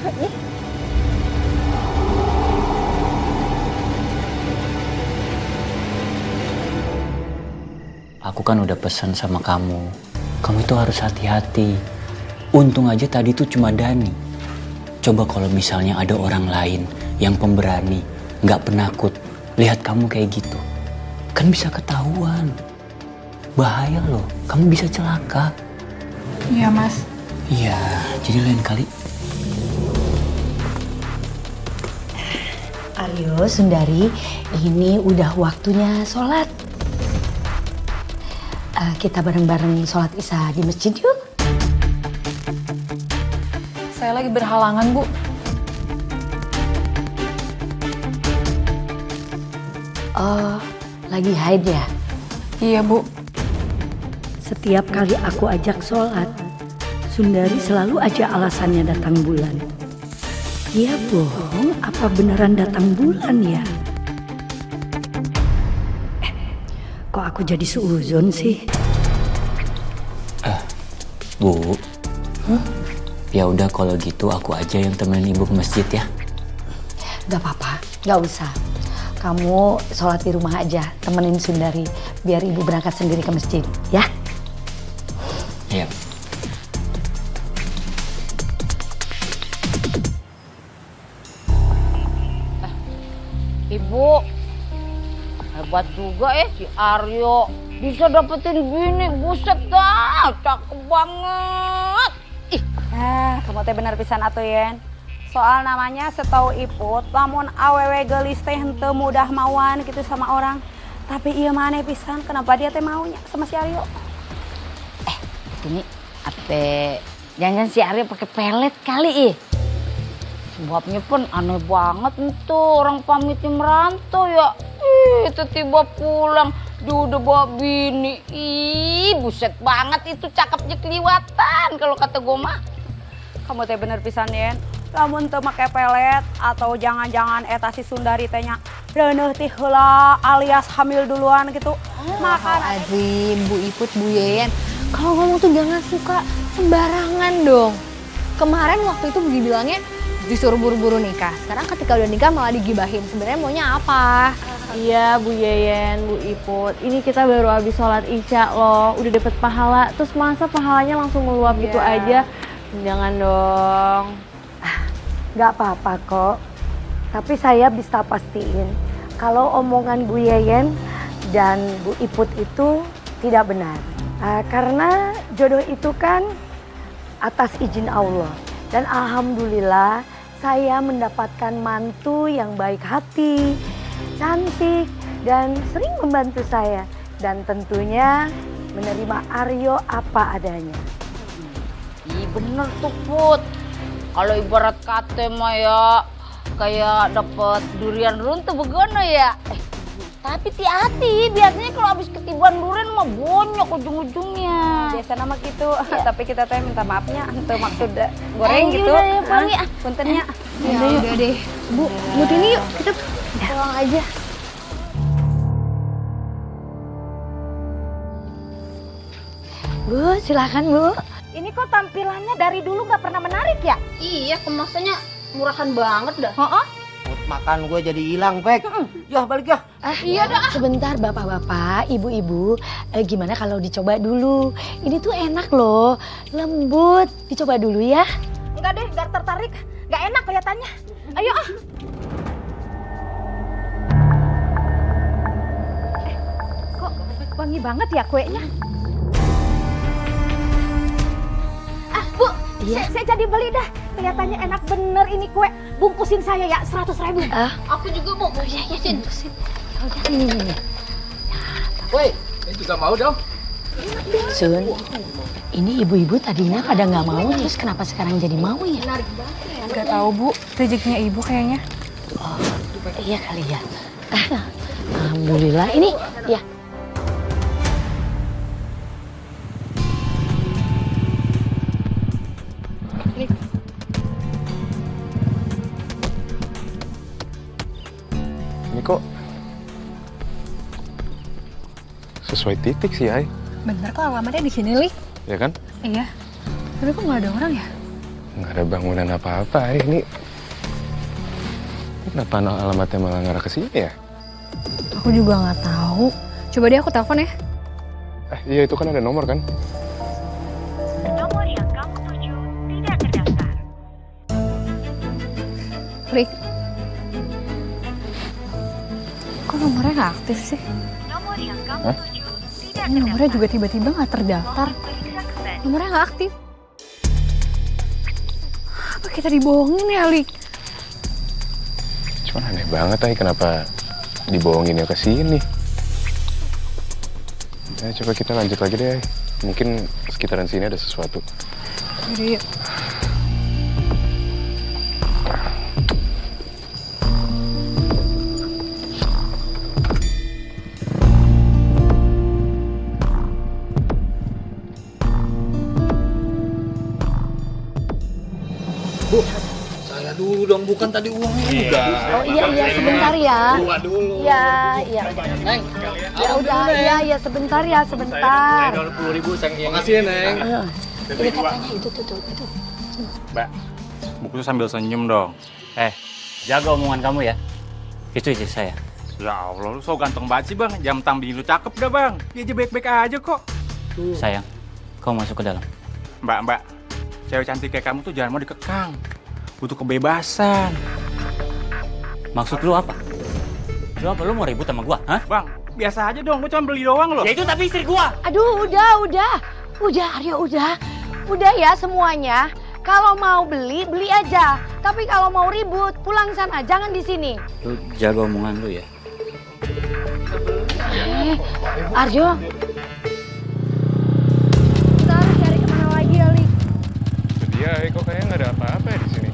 Speaker 13: Aku kan udah pesan sama kamu. Kamu itu harus hati-hati. Untung aja tadi tuh cuma Dani. Coba kalau misalnya ada orang lain yang pemberani, nggak penakut, lihat kamu kayak gitu. Kan bisa ketahuan. Bahaya loh, kamu bisa celaka.
Speaker 14: Iya, Mas.
Speaker 13: Iya, jadi lain kali.
Speaker 5: Aryo, Sundari, ini udah waktunya sholat. Kita bareng-bareng sholat isya di masjid yuk.
Speaker 14: Saya lagi berhalangan, Bu.
Speaker 5: Oh, lagi haid ya?
Speaker 14: Iya, Bu.
Speaker 5: Setiap kali aku ajak sholat, Sundari selalu aja alasannya datang bulan. Dia bohong apa beneran datang bulan ya? Kok aku jadi suuzon sih?
Speaker 13: Bu, ya udah kalau gitu aku aja yang temenin ibu ke masjid ya.
Speaker 5: Gak apa-apa, gak usah. Kamu sholat di rumah aja, temenin Sundari. Biar ibu berangkat sendiri ke masjid, ya?
Speaker 13: Iya.
Speaker 4: Ibu, hebat juga si Aryo. Bisa dapetin bini, buset dah, cakep banget. Ih.
Speaker 8: Kamu teh bener pisan atuh Yen. Soal namanya setahu Iput, lamun awewe gelis teh henteu mudah mauan gitu sama orang. Tapi iya maneh pisan, kenapa dia teh maunya sama si Aryo?
Speaker 4: Ini apa? Jangan si Aryo pakai pelet kali ih. Sebabnya pun aneh banget tuh orang pamitnya merantau ya. Tiba-tiba pulang dia udah bawa bini. Ih, buset banget itu cakepnya keliwatan kalau kata gue mah.
Speaker 8: Kamu teh bener pisan Yen. Lamun teu make pelet atau jangan-jangan eta si Sundari teh nya reuneuh ti heula alias hamil duluan gitu. Makan
Speaker 11: Azim, Bu Iput, Bu Yeyen. Kalau ngomong tuh jangan suka sembarangan dong. Kemarin waktu itu bilangnya disuruh buru-buru nikah. Sekarang ketika udah nikah malah digibahin. Sebenarnya maunya apa?
Speaker 15: Iya Bu Yeyen, Bu Iput. Ini kita baru habis sholat isya loh. Udah dapet pahala. Terus masa pahalanya langsung meluap gitu aja? Jangan dong.
Speaker 5: Gak apa-apa kok. Tapi saya bisa pastiin kalau omongan Bu Yeyen dan Bu Iput itu tidak benar. Karena jodoh itu kan atas izin Allah. Dan alhamdulillah saya mendapatkan mantu yang baik hati, cantik, dan sering membantu saya. Dan tentunya menerima Aryo apa adanya.
Speaker 4: Ih bener tuh Put. Kalau ibarat kata mah ya kayak dapet durian runtuh begono ya. Tapi hati-hati, biasanya kalau habis ketiban durian mah bonyok ujung-ujungnya.
Speaker 8: Biasa nama gitu, tapi kita teh minta maafnya, untuk maksud goreng gitu.
Speaker 4: Udah ya, Pali.
Speaker 8: Puntennya.
Speaker 11: Ya udah deh. Bu ini yuk, kita pulang aja.
Speaker 5: Bu, silakan Bu.
Speaker 8: Ini kok tampilannya dari dulu nggak pernah menarik ya?
Speaker 10: Iya, kemasannya murahan banget dah.
Speaker 16: Makan gue jadi hilang, Pek. Ya balik ya.
Speaker 5: Iya dah. Sebentar bapak-bapak, ibu-ibu, gimana kalau dicoba dulu? Ini tuh enak loh, lembut. Dicoba dulu ya.
Speaker 10: Enggak deh, enggak tertarik. Enggak enak kelihatannya. Ayo ah. Kok wangi banget ya kuenya? Bu,
Speaker 5: iya.
Speaker 10: saya jadi beli dah. Kelihatannya enak bener ini kue. Bungkusin saya ya 100.000. Aku juga mau bungkusin.
Speaker 5: Udah ini.
Speaker 2: Woi, ini juga mau dong.
Speaker 5: Sun, ini ibu-ibu tadinya pada nggak mau, terus kenapa sekarang jadi mau ya?
Speaker 14: Gak tahu Bu, rezekinya ibu kayaknya.
Speaker 5: Oh, iya kali ya. Alhamdulillah. Ini ya.
Speaker 6: Ini kok sesuai titik sih, Ay.
Speaker 14: Bener kok alamatnya di sini, Lik.
Speaker 6: Ya kan?
Speaker 14: Iya. Tapi kok nggak ada orang ya?
Speaker 6: Nggak ada bangunan apa-apa, Ay. Ini kenapa alamatnya malah ngarah ke sini ya?
Speaker 14: Aku juga nggak tahu. Coba deh aku telepon ya.
Speaker 6: Iya, itu kan ada nomor kan?
Speaker 17: Nomor yang kamu tuju tidak terdaftar.
Speaker 14: Lik. Kok nomornya nggak aktif sih?
Speaker 17: Nomor yang kamu tuju tidak
Speaker 14: Ini nomornya juga tiba-tiba nggak terdaftar. Nomornya nggak aktif. Apa kita dibohongin ya, Lik?
Speaker 6: Cuman aneh banget, Ay. Kenapa dibohonginnya ke sini? Ya, coba kita lanjut lagi deh, Ay. Mungkin sekitaran sini ada sesuatu.
Speaker 14: Yaudah, yuk.
Speaker 2: Bu, saya dulu dong, bukan tadi uangnya juga.
Speaker 5: Oh iya sebentar ya.
Speaker 2: Dua dulu.
Speaker 5: Iya.
Speaker 2: Neng,
Speaker 5: Ya udah, iya sebentar ya, sebentar.
Speaker 2: 10.000 saya ngasih ya, Neng.
Speaker 5: Ini katanya itu tuh.
Speaker 3: Mbak, buku sambil senyum dong.
Speaker 13: Jaga omongan kamu ya. Itu istri saya.
Speaker 3: Ya Allah, lu so ganteng banget sih, Bang. Jam tampil lu cakep dah, Bang. Dia aja baik-baik aja kok.
Speaker 13: Sayang, kamu masuk ke dalam.
Speaker 3: Mbak, cewek cantik kayak kamu tuh jangan mau dikekang. Butuh kebebasan.
Speaker 13: Maksud lu apa? Lu mau ribut sama gua, hah?
Speaker 3: Bang, biasa aja dong, gua cuma beli doang loh.
Speaker 13: Ya itu tapi istri gua.
Speaker 5: Aduh, udah. Udah, Aryo, udah. Udah ya semuanya. Kalau mau beli aja. Tapi kalau mau ribut, pulang sana, jangan di sini.
Speaker 13: Lu jaga omongan lu ya.
Speaker 5: Aryo.
Speaker 14: Kita harus cari kemana lagi ya, Lik?
Speaker 6: Itu dia, Ay. Kok kayaknya nggak ada apa-apa ya di sini?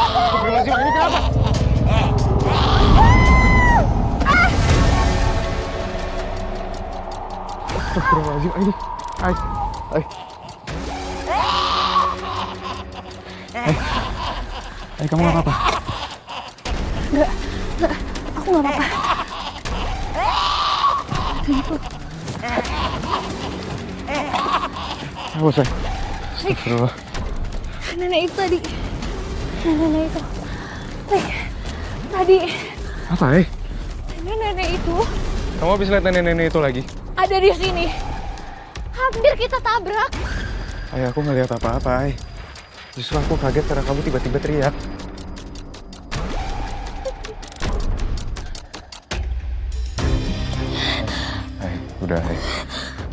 Speaker 6: Astagfirullahaladzim, ini kenapa? Astagfirullahaladzim, Ay. Ay, kamu nggak apa-apa?
Speaker 14: Enggak. Aku nggak apa-apa.
Speaker 6: Awas, Ay. Astagfirullah.
Speaker 14: Nenek itu tadi. Nenek itu. Lik, tadi
Speaker 6: Apa, Ay?
Speaker 14: nenek itu
Speaker 6: Kamu habis lihat nenek-nenek itu lagi?
Speaker 14: ada di sini. Hampir kita tabrak.
Speaker 6: Ay, aku nggak lihat apa-apa, Ay. Justru aku kaget karena kamu tiba-tiba teriak. Ay, udah, Ay.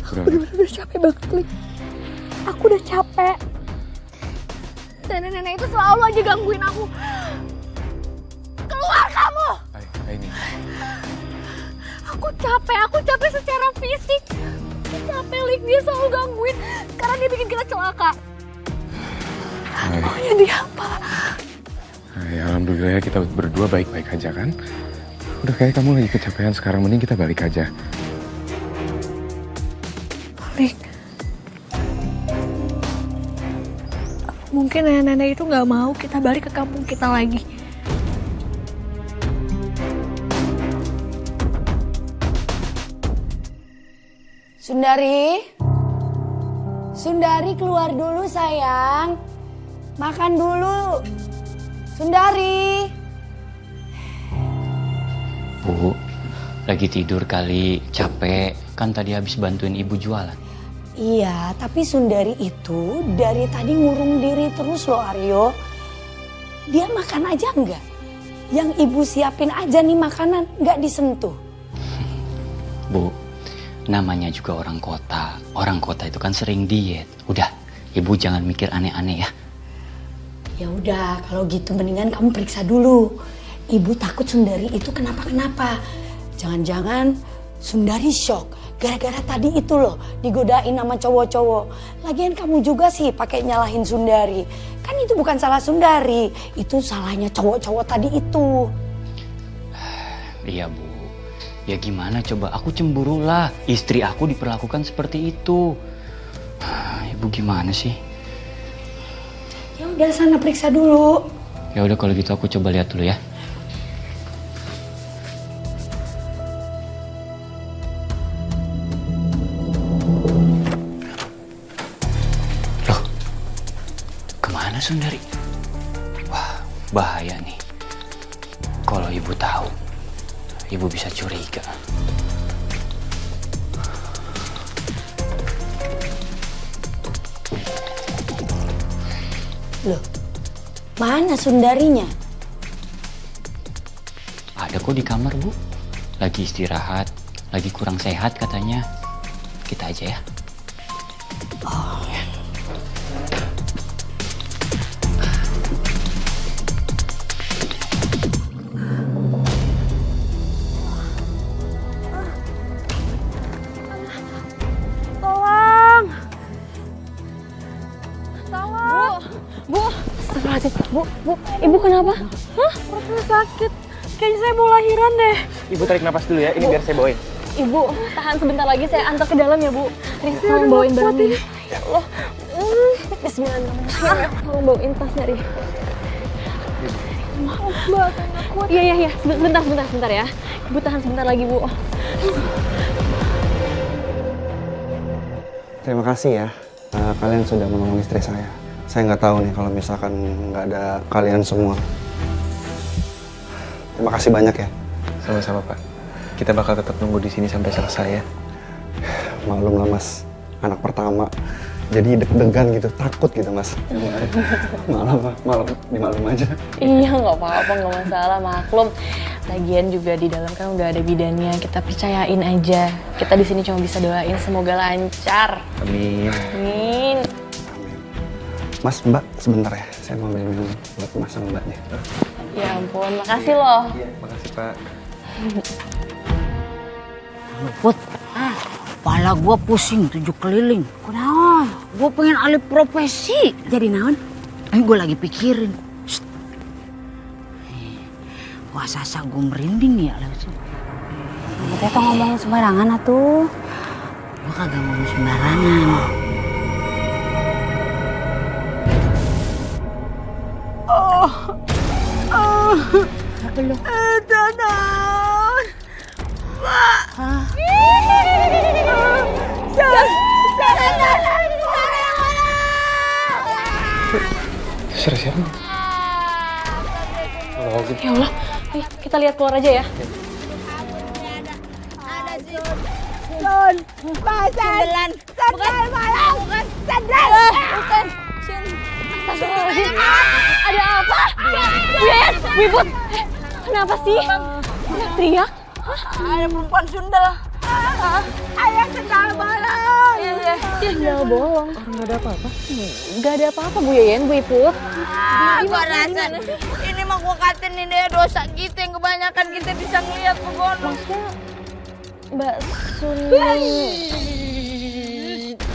Speaker 14: Aku bener-bener capek banget, Lik. Aku udah capek. Dan nenek itu selalu aja gangguin aku. Keluar kamu!
Speaker 6: Ay, ini.
Speaker 14: Aku capek secara fisik. Aku capek, Lik. Dia selalu gangguin. Karena dia bikin kita celaka.
Speaker 6: Ay.
Speaker 14: Maunya dia apa?
Speaker 6: Ay, alhamdulillah ya kita berdua baik-baik aja kan? Udah kayak kamu lagi kecapean sekarang, mending kita balik aja.
Speaker 14: Lik. Mungkin nenek-nenek itu nggak mau kita balik ke kampung kita lagi.
Speaker 5: Sundari keluar dulu sayang. Makan dulu. Sundari.
Speaker 13: Bu, lagi tidur kali, capek. Kan tadi habis bantuin ibu jualan.
Speaker 5: Iya, tapi Sundari itu dari tadi ngurung diri terus loh Aryo. Dia makan aja enggak? Yang ibu siapin aja nih makanan, enggak disentuh.
Speaker 13: Bu, namanya juga orang kota. Orang kota itu kan sering diet. Udah, ibu jangan mikir aneh-aneh ya.
Speaker 5: Ya udah, kalau gitu mendingan kamu periksa dulu. Ibu takut Sundari itu kenapa-kenapa. Jangan-jangan Sundari shock gara-gara tadi itu loh digodain sama cowok-cowok. Lagian kamu juga sih pakai nyalahin Sundari. Kan itu bukan salah Sundari, itu salahnya cowok-cowok tadi itu.
Speaker 13: Iya Bu, ya gimana coba, aku cemburu lah. Istri aku diperlakukan seperti itu. Ibu gimana sih?
Speaker 5: Ya udah sana periksa dulu.
Speaker 13: Ya udah kalau gitu aku coba lihat dulu ya. Loh, kemana Sundari? Wah, bahaya nih. Kalau ibu tahu, ibu bisa curiga.
Speaker 5: Loh, mana Sundarinya?
Speaker 13: Ada kok di kamar Bu. Lagi istirahat, lagi kurang sehat katanya. Kita aja ya.
Speaker 5: Oh.
Speaker 14: Tolong. Tolong. Bu.
Speaker 11: Bu, ibu kenapa?
Speaker 14: Hah? Perutnya sakit. Kayaknya saya mau lahiran deh.
Speaker 7: Ibu tarik napas dulu ya, ini biar saya bawain.
Speaker 11: Ibu, tahan sebentar lagi saya antar ke dalam ya, Bu. Nih, tolong bawain barangnya. Ya Allah. Bismillahirrahmanirrahim. Tolong bawain tasnya, Ri.
Speaker 14: Maaf, Mbak, saya nggak kuat.
Speaker 11: Iya. Sebentar ya. Ibu tahan sebentar lagi, Bu.
Speaker 7: Terima kasih ya, kalian sudah menolong istri saya. Saya nggak tahu nih kalau misalkan nggak ada kalian semua. Terima kasih banyak ya. Sama-sama Pak. Kita bakal tetap nunggu di sini sampai selesai ya. Maklum lah Mas, anak pertama. Jadi deg-degan gitu, takut gitu Mas. Malam dimaklum aja.
Speaker 11: Iya, nggak apa-apa, nggak masalah, maklum. Lagian juga di dalam kan udah ada bidannya, kita percayain aja. Kita di sini cuma bisa doain semoga lancar.
Speaker 7: Amin.
Speaker 11: Amin.
Speaker 7: Mas, Mbak, sebentar ya. Saya mau beli minum buat Mas sama Mbak nih.
Speaker 11: Ya ampun, makasih loh.
Speaker 7: Iya, makasih Pak.
Speaker 4: Put, kepala gua pusing 7 keliling. Kenapa? Gua pengen alih profesi. Jadi naon? Gua lagi pikirin. Shh. Wah, sasa gua merinding ya.
Speaker 8: Kita tuh ngomongin sembarangan atuh.
Speaker 4: Gua kagak ngomong sembarangan.
Speaker 14: Belum. Tanan.
Speaker 7: Suara siapa?
Speaker 11: Ya Allah, ayo kita lihat keluar aja ya.
Speaker 14: Sun, Basan, Sandal malam, bukan Sandal. Bukan.
Speaker 11: Astagfirullahaladzim. Ada apa? Bu Iput, kenapa sih? Teriak?
Speaker 14: Ada perempuan sundel. Ayah sendal bolong.
Speaker 11: Sendal bolong. Nggak ada apa-apa. Nggak ada apa-apa Bu Yeyen, Bu Iput.
Speaker 14: Gua rasa ini mah gua katain ini dosa kita yang kebanyakan kita bisa ngeliat begono.
Speaker 11: Maksudnya Mbak Sun.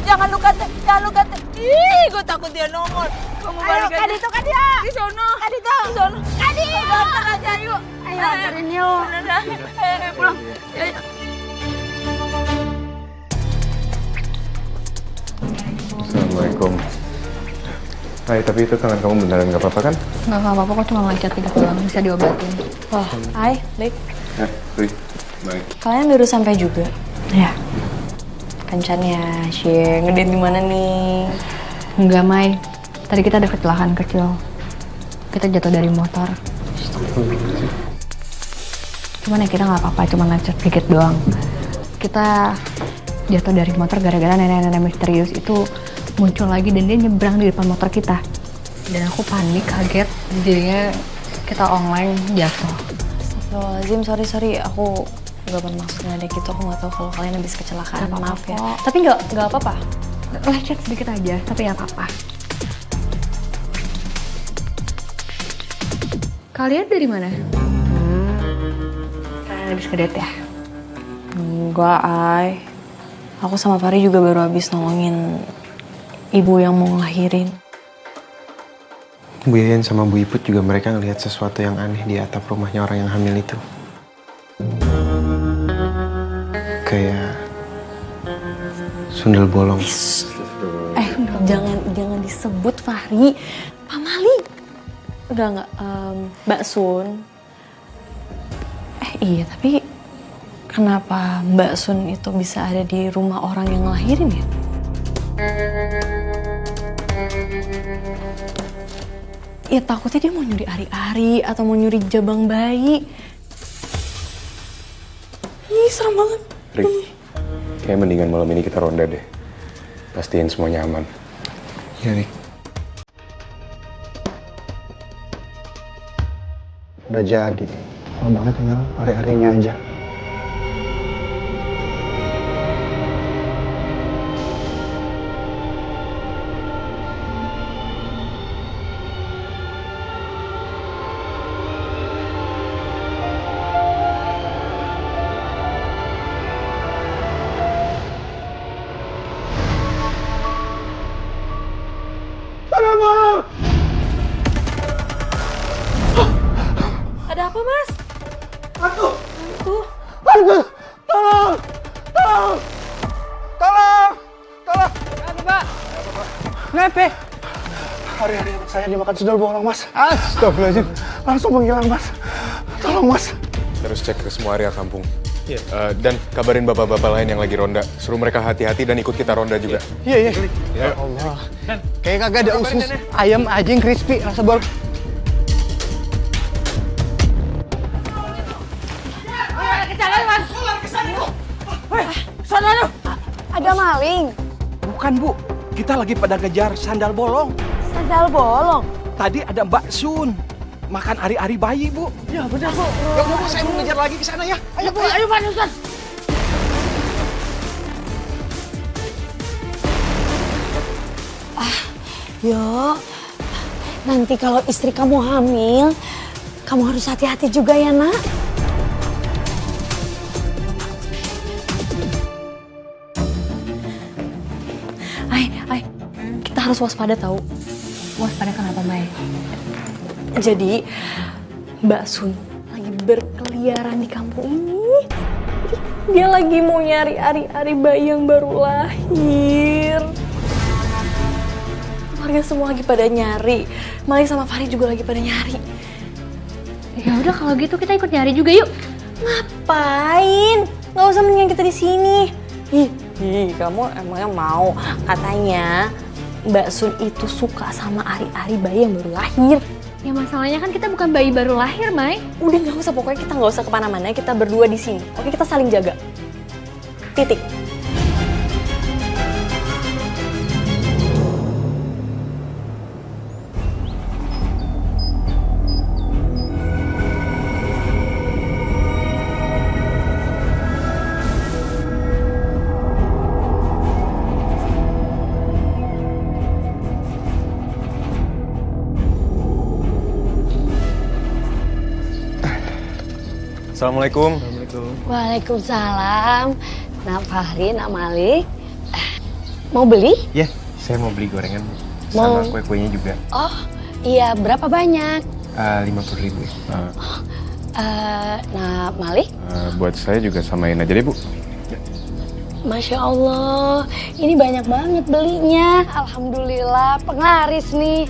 Speaker 14: Jangan lu kata. Ih, gua takut dia nongol. Ayo, Kadi tuh kan dia. Di sono. Kadi tuh. Di sono. Kadi. Antar aja yuk. Ayo antarin yuk. Ayo pulang. Ayo.
Speaker 6: Assalamualaikum. Hai, tapi itu tangan kamu beneran nggak apa-apa kan?
Speaker 11: Nggak apa-apa, kok cuma lecet dikit doang, bisa diobatin. Wah, hai, baik.
Speaker 6: Baik.
Speaker 11: Kalian baru sampai juga? Ya. Kencan ya, share ngedate di mana nih? Enggak, Mai. Tadi kita ada kecelakaan kecil. Kita jatuh dari motor. Cuman ya kita nggak apa-apa, cuma lecet dikit doang. Kita jatuh dari motor gara-gara nenek-nenek misterius itu muncul lagi dan dia nyebrang di depan motor kita. Dan aku panik, kaget, jadinya kita online jatuh. Astagfirullahaladzim, sorry, aku gak bermaksud ngedek gitu, aku gak tahu kalau kalian habis kecelakaan, maaf ya. Tapi gak apa-apa, lecet sedikit aja, tapi gak apa-apa. Kalian dari mana? Kalian habis ngedate ya? Enggak, Ay. Aku sama Fahri juga baru habis nolongin ibu yang mau ngelahirin.
Speaker 6: Bu Yayan sama Bu Iput juga mereka ngelihat sesuatu yang aneh di atap rumahnya orang yang hamil itu. Kayak sundel bolong.
Speaker 11: Jangan disebut Fahri. Pak Malik. Enggak, Mbak Sun. Iya, tapi kenapa Mbak Sun itu bisa ada di rumah orang yang ngelahirin ya? Ya takutnya dia mau nyuri ari-ari atau mau nyuri jabang bayi. Ih, serem banget.
Speaker 6: Rik, kayak mendingan malam ini kita ronda deh. Pastiin semuanya aman.
Speaker 7: Iya, Rik. Udah jadi. Kalau banget tinggal hari-harinya aja.
Speaker 11: Ada apa, Mas?
Speaker 1: Hantu!
Speaker 11: Hantu?
Speaker 1: Hantu! Tolong! Tolong! Tolong! Tolong! Kenapa, Pak? Kenapa?
Speaker 7: Hari-hari anak saya dimakan sundel bolong, Mas.
Speaker 1: Astagfirullahaladzim.
Speaker 7: Langsung menghilang, Mas. Tolong, Mas.
Speaker 6: Terus cek ke semua area kampung. Dan kabarin bapak-bapak lain yang lagi ronda. Suruh mereka hati-hati dan ikut kita ronda juga.
Speaker 1: Iya. Ya Allah. Kayak kagak ada usus. Ayam anjing crispy rasa bol.
Speaker 14: Sana lu.
Speaker 5: Ada maling.
Speaker 16: Bukan, Bu. Kita lagi pada ngejar sandal bolong.
Speaker 5: Sandal bolong.
Speaker 16: Tadi ada Mbak Sun makan ari-ari bayi, Bu.
Speaker 14: Ya benar, Bu.
Speaker 16: Ya udah, Bu, saya mau ngejar lagi ke sana ya. Ayo, Bu.
Speaker 14: Ayo, Pak Ustaz.
Speaker 5: Yo, nanti kalau istri kamu hamil, kamu harus hati-hati juga ya, Nak. Ay, kita harus waspada tahu. Waspada kenapa, Mai? Jadi, Mbak Sun lagi berkeliaran di kampung ini. Dia lagi mau nyari ari-ari bayi yang baru lahir. Warga semua lagi pada nyari. Malik sama Fahri juga lagi pada nyari.
Speaker 10: Ya udah kalau gitu kita ikut nyari juga yuk.
Speaker 5: Ngapain? Nggak usah mendingan kita di sini. Ih, kamu emangnya mau? Katanya Mbak Sun itu suka sama ari-ari bayi yang baru lahir.
Speaker 10: Ya masalahnya kan kita bukan bayi baru lahir, Mai.
Speaker 5: Udah nggak usah, pokoknya kita nggak usah kemana-mana. Kita berdua di sini. Oke, kita saling jaga. Titik.
Speaker 6: Assalamualaikum.
Speaker 5: Waalaikumsalam. Nak Fahri, Nak Malik. Mau beli?
Speaker 6: Ya, saya mau beli gorengan
Speaker 5: Mau.
Speaker 6: sama kue-kuenya juga.
Speaker 5: Oh, iya. Berapa banyak?
Speaker 6: 50.000 ya.
Speaker 5: Nak Malik?
Speaker 6: Buat saya juga samain aja deh, Bu.
Speaker 5: Masya Allah, ini banyak banget belinya. Alhamdulillah, penglaris nih.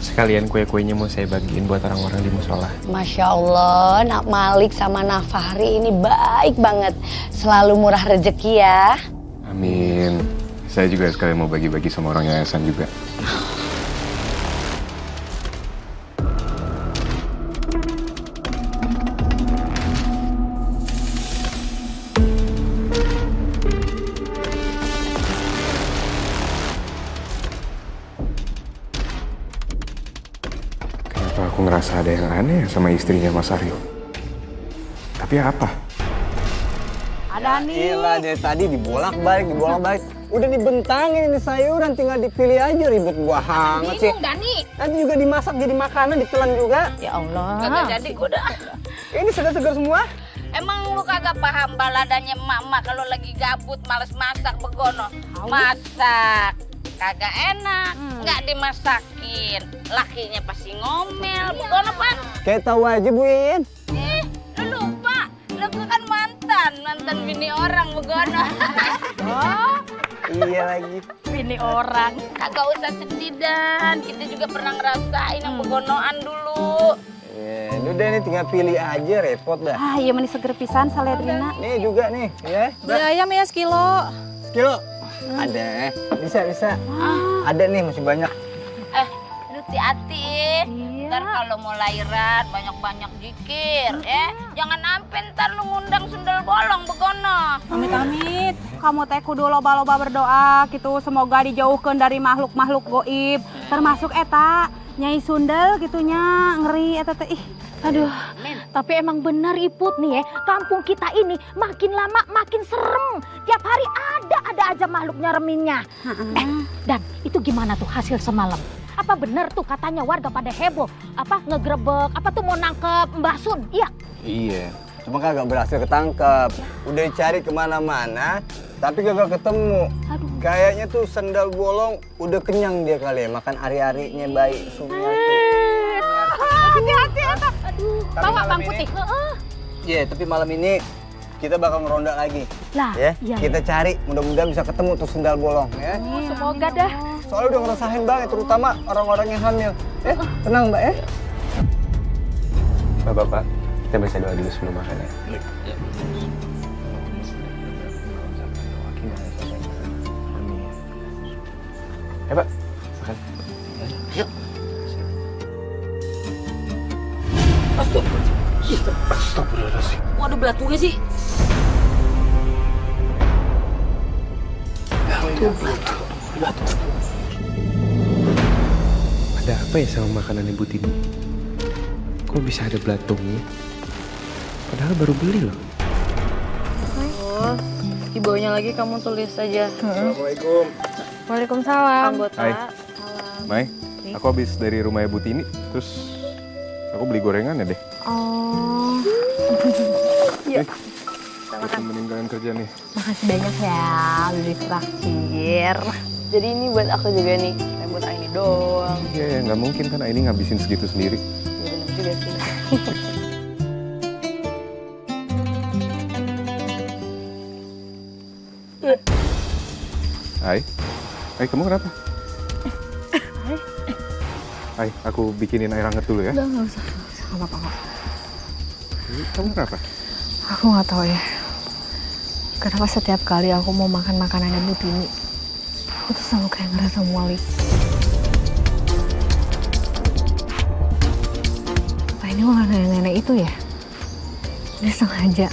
Speaker 6: Sekalian kue-kuenya mau saya bagiin buat orang-orang di musola.
Speaker 5: Masya Allah, Nak Malik sama Nak Fahri ini baik banget. Selalu murah rezeki ya.
Speaker 6: Amin. Saya juga sekalian mau bagi-bagi sama orang yayasan juga. ngerasa ada yang aneh sama istrinya Mas Aryo. Tapi apa?
Speaker 1: Ada nih. Gila, dari tadi dibolak-balik. Udah dibentangin ini sayuran, tinggal dipilih aja, ribet banget sih.
Speaker 9: Bingung, Dani.
Speaker 1: Nanti juga dimasak jadi makanan, ditelan juga.
Speaker 9: Ya Allah. Kagak jadi gue dah.
Speaker 1: Ini segar-segar semua.
Speaker 9: Emang lu kagak paham baladanya emak-emak kalau lagi gabut males masak begono. Masak kagak enak, nggak dimasakin. Lakinya pasti ngomel, begono Pak.
Speaker 1: Kayak tahu aja Bu Iin.
Speaker 9: Lu lupa, lu kan mantan bini orang begono. Oh,
Speaker 1: iya lagi.
Speaker 9: Bini orang. Kagak usah sedih Dan, kita juga pernah ngerasain yang begonoan dulu.
Speaker 1: Udah nih tinggal pilih aja, repot dah.
Speaker 8: Ah, iya meni seger pisan saledrina.
Speaker 1: Nih juga nih, ya.
Speaker 8: Beli ayam ya sekilo.
Speaker 1: Sekilo? Ada, bisa. Ada nih, masih banyak.
Speaker 9: Lu hati-hati. Ntar kalau mau lahiran banyak-banyak zikir, ya. Jangan sampai ntar lu ngundang sundel bolong begono.
Speaker 8: Amit-amit. Kamu teh kudu loba-loba berdoa gitu, semoga dijauhkan dari makhluk-makhluk goib, termasuk eta Nyai Sundel gitunya, ngeri eta teh. Ih,
Speaker 10: aduh. Tapi emang benar Iput nih ya, kampung kita ini makin lama makin serem. Tiap hari ada aja makhluk nyereminnya. Dan itu gimana tuh hasil semalam? Apa benar tuh katanya warga pada heboh? Apa ngegrebek, apa tuh mau nangkep Mbah Sun? Iya.
Speaker 1: Iya, cuma kagak berhasil ketangkep. Udah dicari kemana-mana, tapi kagak ketemu. Kayaknya tuh sendal bolong udah kenyang dia kali ya, makan ari-arinya bayi semua tuh.
Speaker 10: Hati-hati Eta. Aduh, bawa Bang Putih.
Speaker 1: Iya, tapi malam ini kita bakal ngeronda lagi.
Speaker 10: Lah,
Speaker 1: ya,
Speaker 10: iya.
Speaker 1: kita cari, mudah-mudahan bisa ketemu tuh sendal bolong ya.
Speaker 10: Semoga dah.
Speaker 1: Soalnya udah ngerasain banget, terutama orang-orang yang hamil. Tenang Mbak ya.
Speaker 6: Bapak, kita baca doa dulu sebelum makan ya. Pak, makan.
Speaker 9: Yuk.
Speaker 6: Astagfirullahaladzim.
Speaker 9: Waduh, belatungnya sih.
Speaker 6: Ada apa ya sama makanan Ibu Tini? Kok bisa ada belatungnya? Padahal baru beli loh.
Speaker 5: Oh, di bawahnya lagi kamu tulis aja.
Speaker 6: Assalamualaikum.
Speaker 5: Waalaikumsalam.
Speaker 6: Hai. Mai, aku habis dari rumah Ibu Tini, terus aku beli gorengan ya deh.
Speaker 11: Oh.
Speaker 6: Yuk. Aku temenin kalian kerja nih.
Speaker 11: Makasih banyak ya, udah ditraktir.
Speaker 5: Jadi ini buat aku juga nih, kayak buat Aini doang.
Speaker 6: Iya ya, nggak mungkin kan Aini ngabisin segitu sendiri.
Speaker 5: Ya bener juga sih.
Speaker 6: Hai, kamu kenapa? Hai, aku bikinin air hangat dulu ya.
Speaker 11: Udah, nggak usah, nggak apa-apa kok.
Speaker 6: Kamu kenapa?
Speaker 11: Aku nggak tahu ya. Kenapa setiap kali aku mau makan makanan Ibu Tini, aku tuh selalu kayak ngerasa muali. Apa ini ulah nenek-nenek itu ya? Dia sengaja.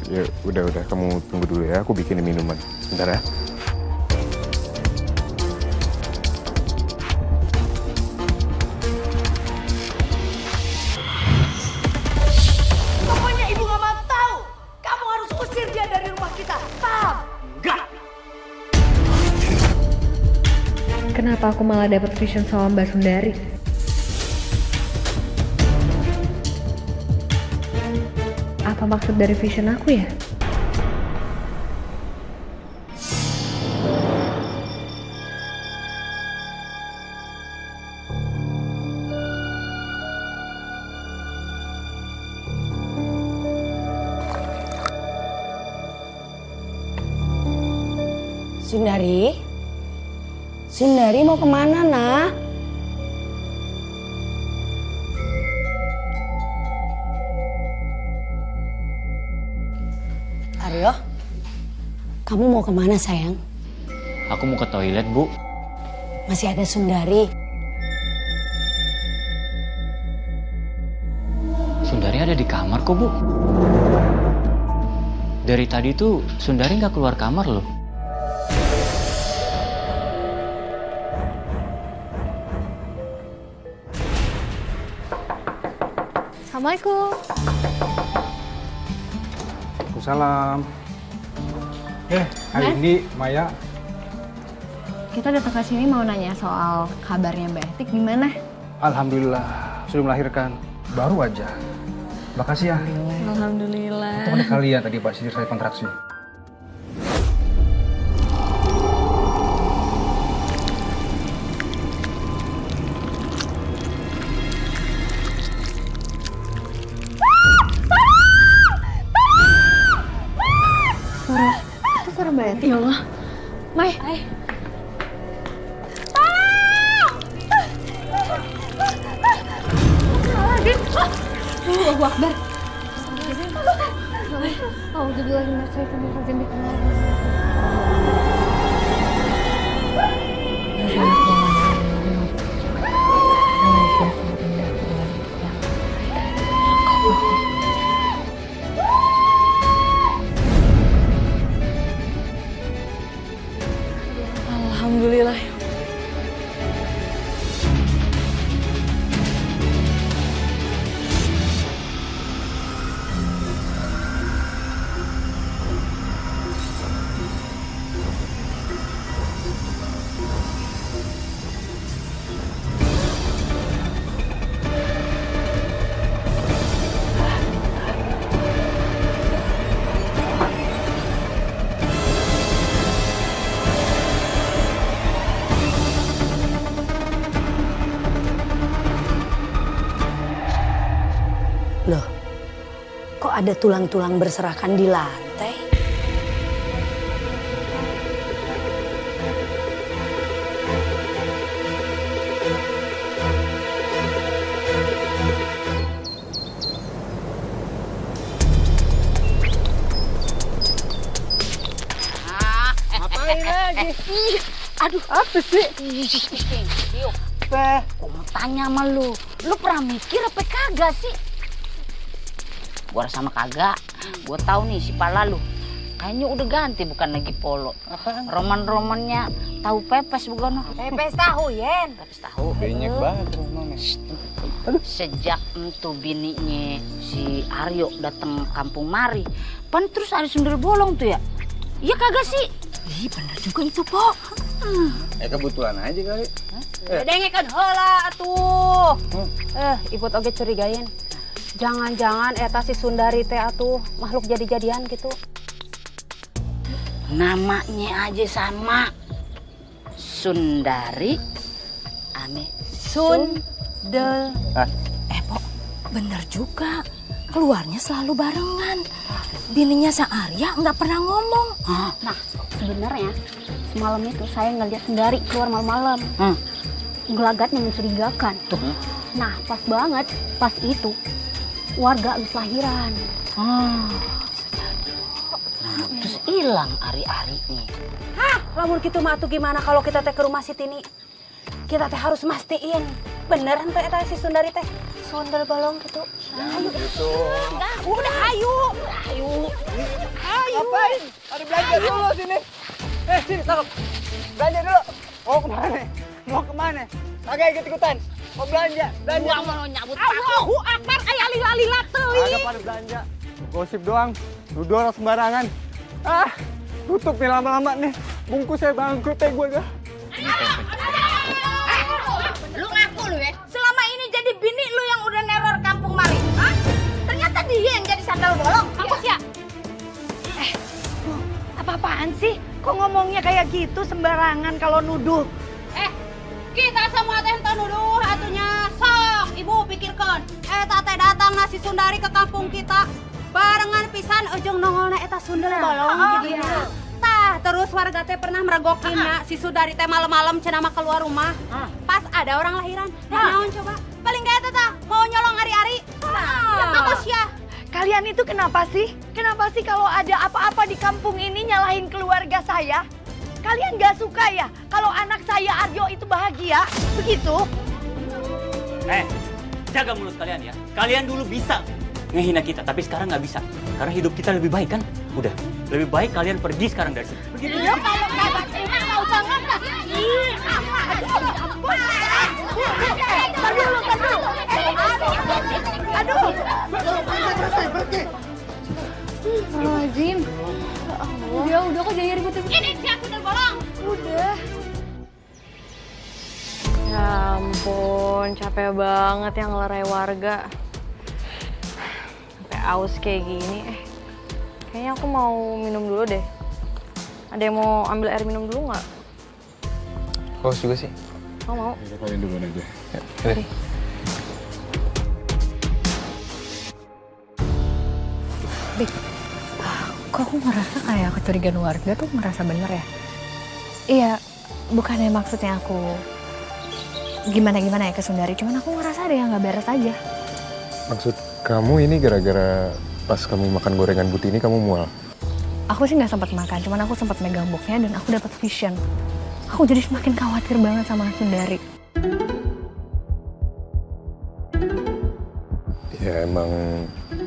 Speaker 6: Ya udah, kamu tunggu dulu ya. Aku bikinin minuman. Bentar ya.
Speaker 14: Pokoknya ibu gak mau tahu. Kamu harus usir dia dari rumah kita. Paham? Enggak.
Speaker 11: Kenapa aku malah dapet vision sama Mbak Sundari? Apa maksud dari vision aku ya?
Speaker 5: Sundari? Sundari mau kemana, nak? Aryo, kamu mau kemana, sayang?
Speaker 13: Aku mau ke toilet, Bu.
Speaker 5: Masih ada Sundari.
Speaker 13: Sundari ada di kamar kok, Bu. Dari tadi tuh Sundari nggak keluar kamar loh.
Speaker 11: Assalamualaikum.
Speaker 18: Waalaikumsalam. Hari
Speaker 11: Mas?
Speaker 18: ini Maya.
Speaker 11: Kita datang ke sini mau nanya soal kabarnya Mbak Etik gimana?
Speaker 18: Alhamdulillah sudah melahirkan. Baru aja. Makasih ya.
Speaker 11: Alhamdulillah.
Speaker 18: Teman kalian tadi Pak Sidir saya kontraksi.
Speaker 11: Itu suara Mbak Etik. Ya Allah. Mai. Allahu Akbar.
Speaker 5: Alhamdulillah. Loh, kok ada tulang-tulang berserakan di lantai?
Speaker 4: Ngapain lagi? Aduh, apa sih? Yuk, gua mau tanya sama lu pernah mikir apa kagak sih? Gua rasa sama kagak. Gua tahu nih si pala lu. Kayaknya udah ganti bukan lagi polo. Roman-romannya tahu pepes begono.
Speaker 8: Pepes tahu, Yen.
Speaker 4: Pepes tahu.
Speaker 1: Banyak banget rumahnya.
Speaker 4: Sejak itu bininya si Aryo datang kampung mari, pan terus ada sundel bolong tuh ya? Iya kagak sih? Ih bener juga itu, Pok.
Speaker 1: Kebetulan aja kali.
Speaker 8: Dengekeun heula atuh. Ibut oge curigain. Jangan-jangan eta si Sundari teh atuh makhluk jadi-jadian gitu.
Speaker 4: Namanya aja sama. Sundari ame
Speaker 8: Sundel.
Speaker 10: Pok, bener juga. Keluarnya selalu barengan. Bininya Sang Arya nggak pernah ngomong.
Speaker 8: Nah, sebenarnya semalam itu saya ngeliat Sundari keluar malam-malam. Gelagatnya mencurigakan. Nah, pas banget, pas itu warga habis lahiran.
Speaker 4: Nah, terus hilang ari-arinya.
Speaker 8: Hah, lamun gitu mah atuh gimana kalau kita teh ke rumah si Tini? Kita teh harus mastiin beneran teh eta si Sundari teh sundel bolong gitu. Ayo.
Speaker 1: Gitu.
Speaker 8: Udah ayo.
Speaker 1: Ngapain? Ada belanja dulu sini. Sini tangkap. Belanja dulu. Mau kemana? Mau kemana? Kagak ikut-ikutan. Mau belanja.
Speaker 4: Gua mau nyabut
Speaker 8: Allahu Akbar, aya lila-lila teuing.
Speaker 1: Ada pada belanja. Gosip doang. Nuduh orang sembarangan. Tutup nih lama-lama nih. Bungkusnya bangkrut gue dah.
Speaker 4: Lu ngaku lu ya? Selama ini jadi bini lu yang udah neror kampung mari. Hah? Ternyata dia yang jadi sandal bolong. Mampus ya?
Speaker 14: Apa-apaan sih? Kok ngomongnya kayak gitu sembarangan kalau nuduh?
Speaker 8: Kita semua teh teu nuduh atunya. Sok, Ibu pikirkeun. Eta teh datang nasi Sundari ke kampung kita. Barengan pisan ujung nongolna eta sundel bolong gitu. Tah, terus warga teh pernah meregokinnya si Sundari teh malam-malam cenah mah keluar rumah. Pas ada orang lahiran. Naon coba? Paling gak eta tah mau nyolong ari-ari. Apa sih ya?
Speaker 14: Kalian itu kenapa sih? Kenapa sih kalau ada apa-apa di kampung ini nyalahin keluarga saya? Kalian gak suka ya kalau anak saya Aryo itu bahagia? Begitu?
Speaker 13: Jaga mulut kalian ya. Kalian dulu bisa ngehina kita, tapi sekarang nggak bisa. Karena hidup kita lebih baik kan? Udah, lebih baik kalian pergi sekarang dari sini. Begitu.
Speaker 8: Kalau gak terima gak usah ngomong. Ih, aduh, ampun.
Speaker 11: Lazim. Udah kok jangan ribut-ribut.
Speaker 9: Ini siap udah bolong.
Speaker 11: Udah. Ya ampun, capek banget yang ngelerai warga. Sampai aus kayak gini. Kayaknya aku mau minum dulu deh. Ada yang mau ambil air minum dulu nggak?
Speaker 6: Haus juga sih.
Speaker 11: Oh, mau.
Speaker 6: Kalian duluan aja. Ya,
Speaker 11: Oke. Bik, kok aku ngerasa kayak kecurigaan warga tuh ngerasa bener ya? Iya, bukannya maksudnya aku gimana-gimana ya ke Sundari, cuman aku ngerasa ada yang nggak beres aja.
Speaker 6: Maksud kamu ini gara-gara pas kamu makan gorengan Butini kamu mual?
Speaker 11: Aku sih nggak sempat makan, cuman aku sempat megang boxnya dan aku dapat vision. Aku jadi semakin khawatir banget sama Sundari.
Speaker 6: Ya emang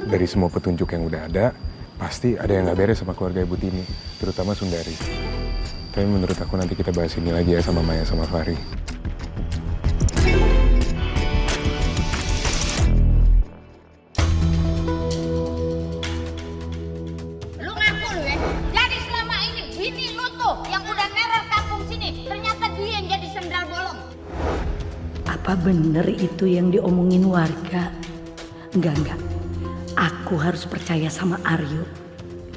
Speaker 6: dari semua petunjuk yang udah ada, pasti ada yang nggak beres sama keluarga Ibu Tini, terutama Sundari. Tapi menurut aku nanti kita bahas ini lagi ya sama Maya sama Fahri.
Speaker 9: Lu ngaku lu ya. Jadi selama ini bini lu tuh yang udah neror kampung sini, ternyata dia yang jadi sendal bolong.
Speaker 5: Apa bener itu yang diomongin warga? Enggak. Aku harus percaya sama Aryo.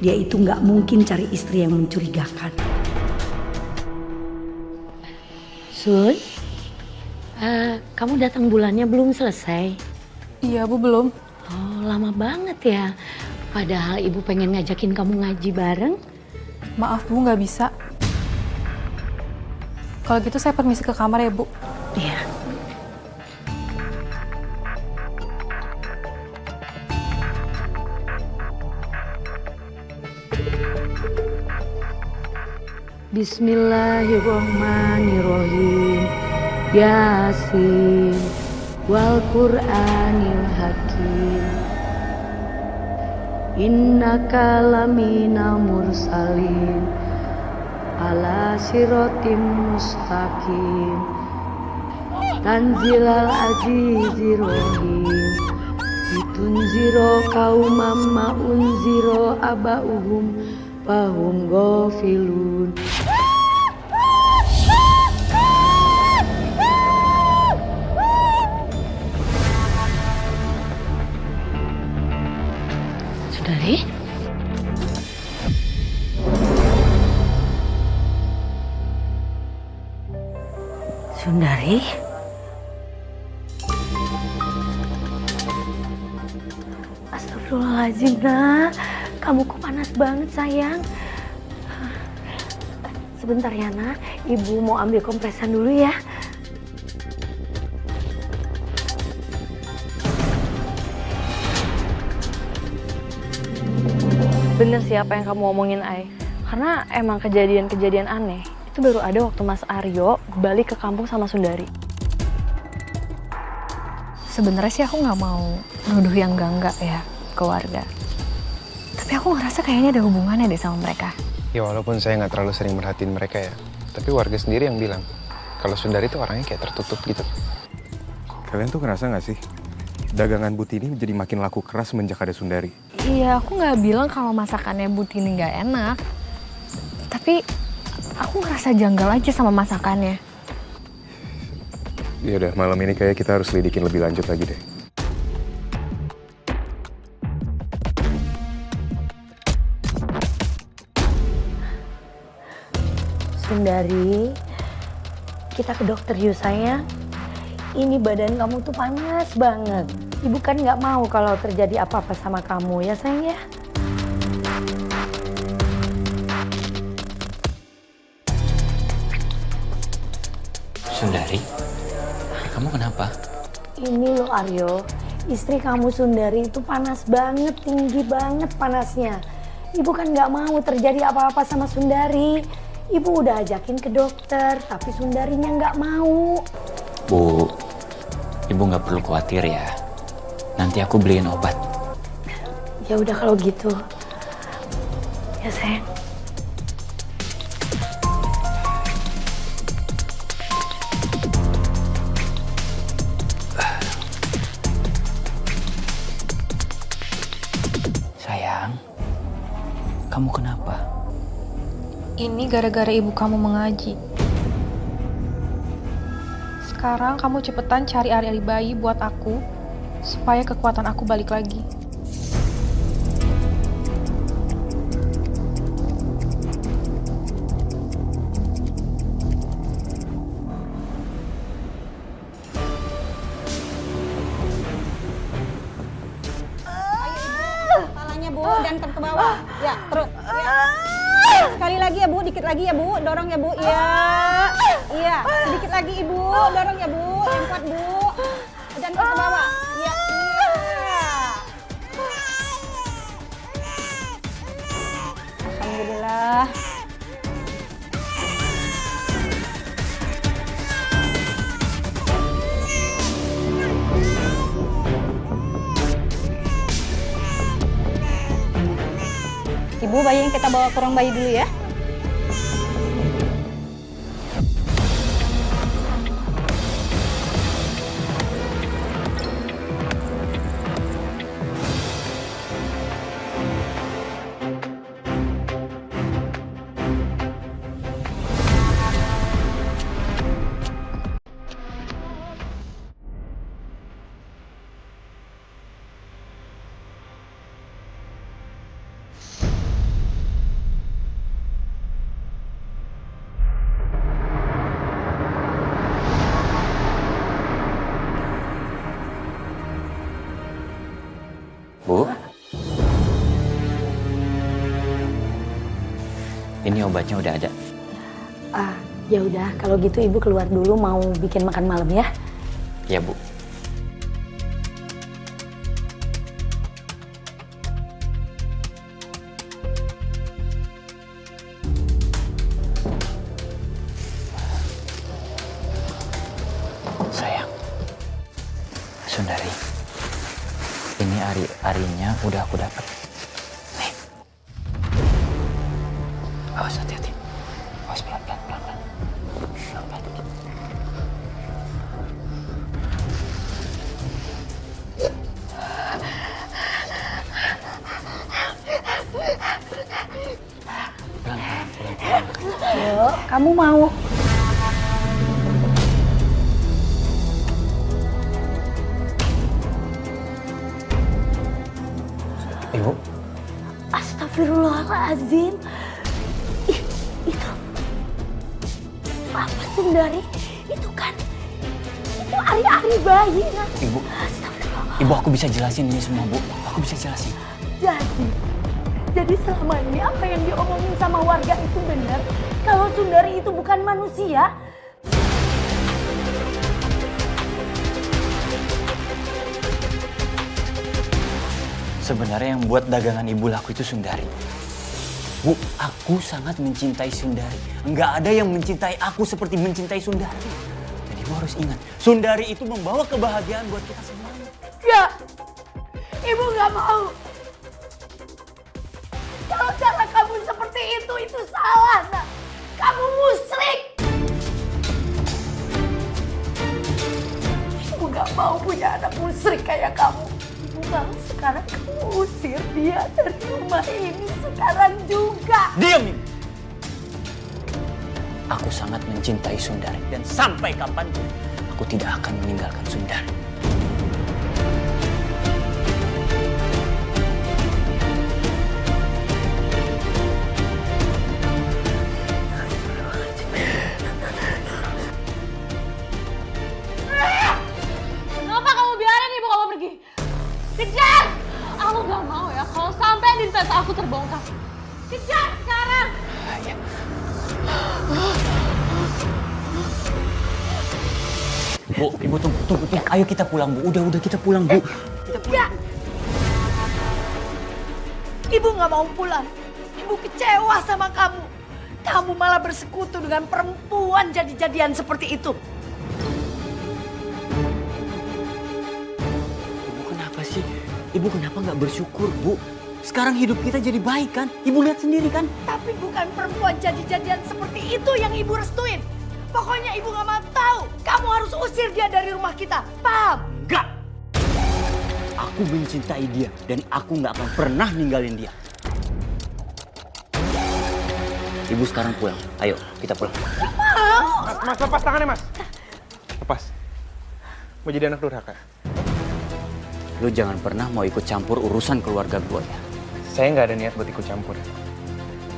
Speaker 5: Dia itu nggak mungkin cari istri yang mencurigakan. Sun, kamu datang bulannya belum selesai?
Speaker 11: Iya, Bu, belum.
Speaker 5: Oh, lama banget ya. Padahal Ibu pengen ngajakin kamu ngaji bareng.
Speaker 11: Maaf, Bu, nggak bisa. Kalau gitu saya permisi ke kamar ya, Bu.
Speaker 5: Iya. Bismillahirrahmanirrahim. Yasin wal Qur'anil Hakim. Innaka lamina mursalin ala siratim mustaqim. Tanzilal azizir rahim. Itunziro kaumam ma'unziro aba'uhum fahum ghafilun. Sundari? Sundari? Astagfirullahaladzim, nak. Kamu kok panas banget, sayang? Sebentar ya, nak. Ibu mau ambil kompresan dulu ya.
Speaker 11: Bener sih apa yang kamu omongin, Ai. Karena emang kejadian-kejadian aneh itu baru ada waktu Mas Aryo balik ke kampung sama Sundari. Sebenarnya sih aku nggak mau nuduh yang enggak ya ke warga. Tapi aku ngerasa kayaknya ada hubungannya deh sama mereka.
Speaker 6: Ya walaupun saya nggak terlalu sering merhatiin mereka ya, tapi warga sendiri yang bilang kalau Sundari tuh orangnya kayak tertutup gitu. Kalian tuh ngerasa nggak sih dagangan Butini jadi makin laku keras semenjak ada Sundari?
Speaker 11: Iya, aku nggak bilang kalau masakannya Butini nggak enak. Tapi aku ngerasa janggal aja sama masakannya.
Speaker 6: Ya udah, malam ini kayak kita harus lidikin lebih lanjut lagi deh.
Speaker 5: Sundari, kita ke dokter yuk, sayang. Ini badan kamu tuh panas banget. Ibu kan nggak mau kalau terjadi apa-apa sama kamu ya, sayang ya.
Speaker 13: Sundari, kamu kenapa?
Speaker 5: Ini loh Aryo, istri kamu Sundari itu panas banget, tinggi banget panasnya. Ibu kan nggak mau terjadi apa-apa sama Sundari. Ibu udah ajakin ke dokter, tapi Sundarinya nggak mau.
Speaker 13: Bu, Ibu nggak perlu khawatir ya. Nanti aku beliin obat.
Speaker 5: Ya udah kalau gitu. Ya sayang.
Speaker 19: gara-gara ibu kamu mengaji. Sekarang kamu cepetan cari ari-ari bayi buat aku, supaya kekuatan aku balik lagi.
Speaker 8: Palanya Bu, diangkat ke bawah. Ya, terus. Ya. Sekali lagi ya Bu, dikit lagi ya Bu, dorong ya Bu. Iya. Iya, sedikit lagi Ibu, dorong ya Bu, yang kuat Bu. Dan ke bawah. Iya. Iya. Alhamdulillah. Ibu, bayi yang kita bawa ke ruang bayi dulu ya.
Speaker 13: Bu, ini obatnya udah ada.
Speaker 5: Ya udah, kalau gitu ibu keluar dulu mau bikin makan malam ya.
Speaker 13: Ya Bu. Sayang, Sundari, ini arinya udah aku dapat. Nih, awas hati-hati, awas pelan-pelan.
Speaker 5: Yuk, kamu mau?
Speaker 13: Ibu,
Speaker 5: Astagfirullahaladzim. Ih, itu apa Sundari? Itu kan itu ari-ari bayi kan?
Speaker 13: Ibu aku bisa jelasin ini semua, Bu. Aku bisa jelasin.
Speaker 5: Jadi selama ini apa yang diomongin sama warga itu benar? Kalau Sundari itu bukan manusia?
Speaker 13: Sebenarnya yang buat dagangan ibu laku itu Sundari. Bu, aku sangat mencintai Sundari. Enggak ada yang mencintai aku seperti mencintai Sundari. Dan ibu harus ingat, Sundari itu membawa kebahagiaan buat kita semua.
Speaker 5: Enggak, ibu nggak mau. Kalau cara kamu seperti itu salah, nak. Kamu musyrik. Ibu nggak mau punya anak musyrik kayak kamu. Ibu mau sekarang kamu usir dia dari rumah ini sekarang juga.
Speaker 13: Diam, Ibu. Aku sangat mencintai Sundari. Dan sampai kapanpun, aku tidak akan meninggalkan Sundari.
Speaker 15: Kenapa kamu biarin ibu kamu pergi? Kejar! Aku gak mau ya kalau sampai identitas aku terbongkar. Kejar sekarang!
Speaker 13: Bu, Ibu tunggu. Ayo kita pulang, Bu. Udah kita pulang, Bu.
Speaker 5: Enggak. Ibu nggak mau pulang. Ibu kecewa sama kamu. Kamu malah bersekutu dengan perempuan jadi-jadian seperti itu.
Speaker 13: Ibu kenapa sih? Ibu kenapa nggak bersyukur, Bu? Sekarang hidup kita jadi baik kan? Ibu lihat sendiri kan?
Speaker 5: Tapi bukan perempuan jadi-jadian seperti itu yang ibu restuin. Pokoknya ibu nggak mau tahu. Kamu harus usir dia dari rumah kita. Paham?
Speaker 13: Enggak. Aku mencintai dia dan aku nggak akan pernah ninggalin dia.
Speaker 3: Ibu sekarang pulang. Ayo, kita pulang.
Speaker 6: Mas, lepas tangannya, Mas. Lepas. Mau jadi anak durhaka?
Speaker 3: Lu jangan pernah mau ikut campur urusan keluarga gua ya.
Speaker 6: Saya nggak ada niat buat ikut campur.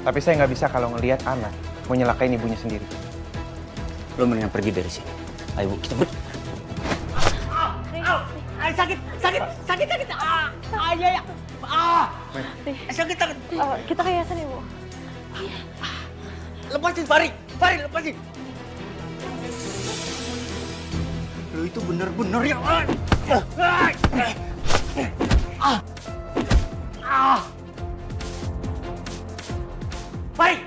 Speaker 6: Tapi saya nggak bisa kalau ngelihat anak mau nyelakain ibunya sendiri.
Speaker 3: Lu mendingan pergi dari sini. Ayo, Bu, kita pergi.
Speaker 14: Sakit. Ya. Sakit.
Speaker 11: Kita ke yayasan, Ibu.
Speaker 14: Lepasin, Fari, lepasin.
Speaker 3: Lu itu bener-bener ya.
Speaker 14: Fari.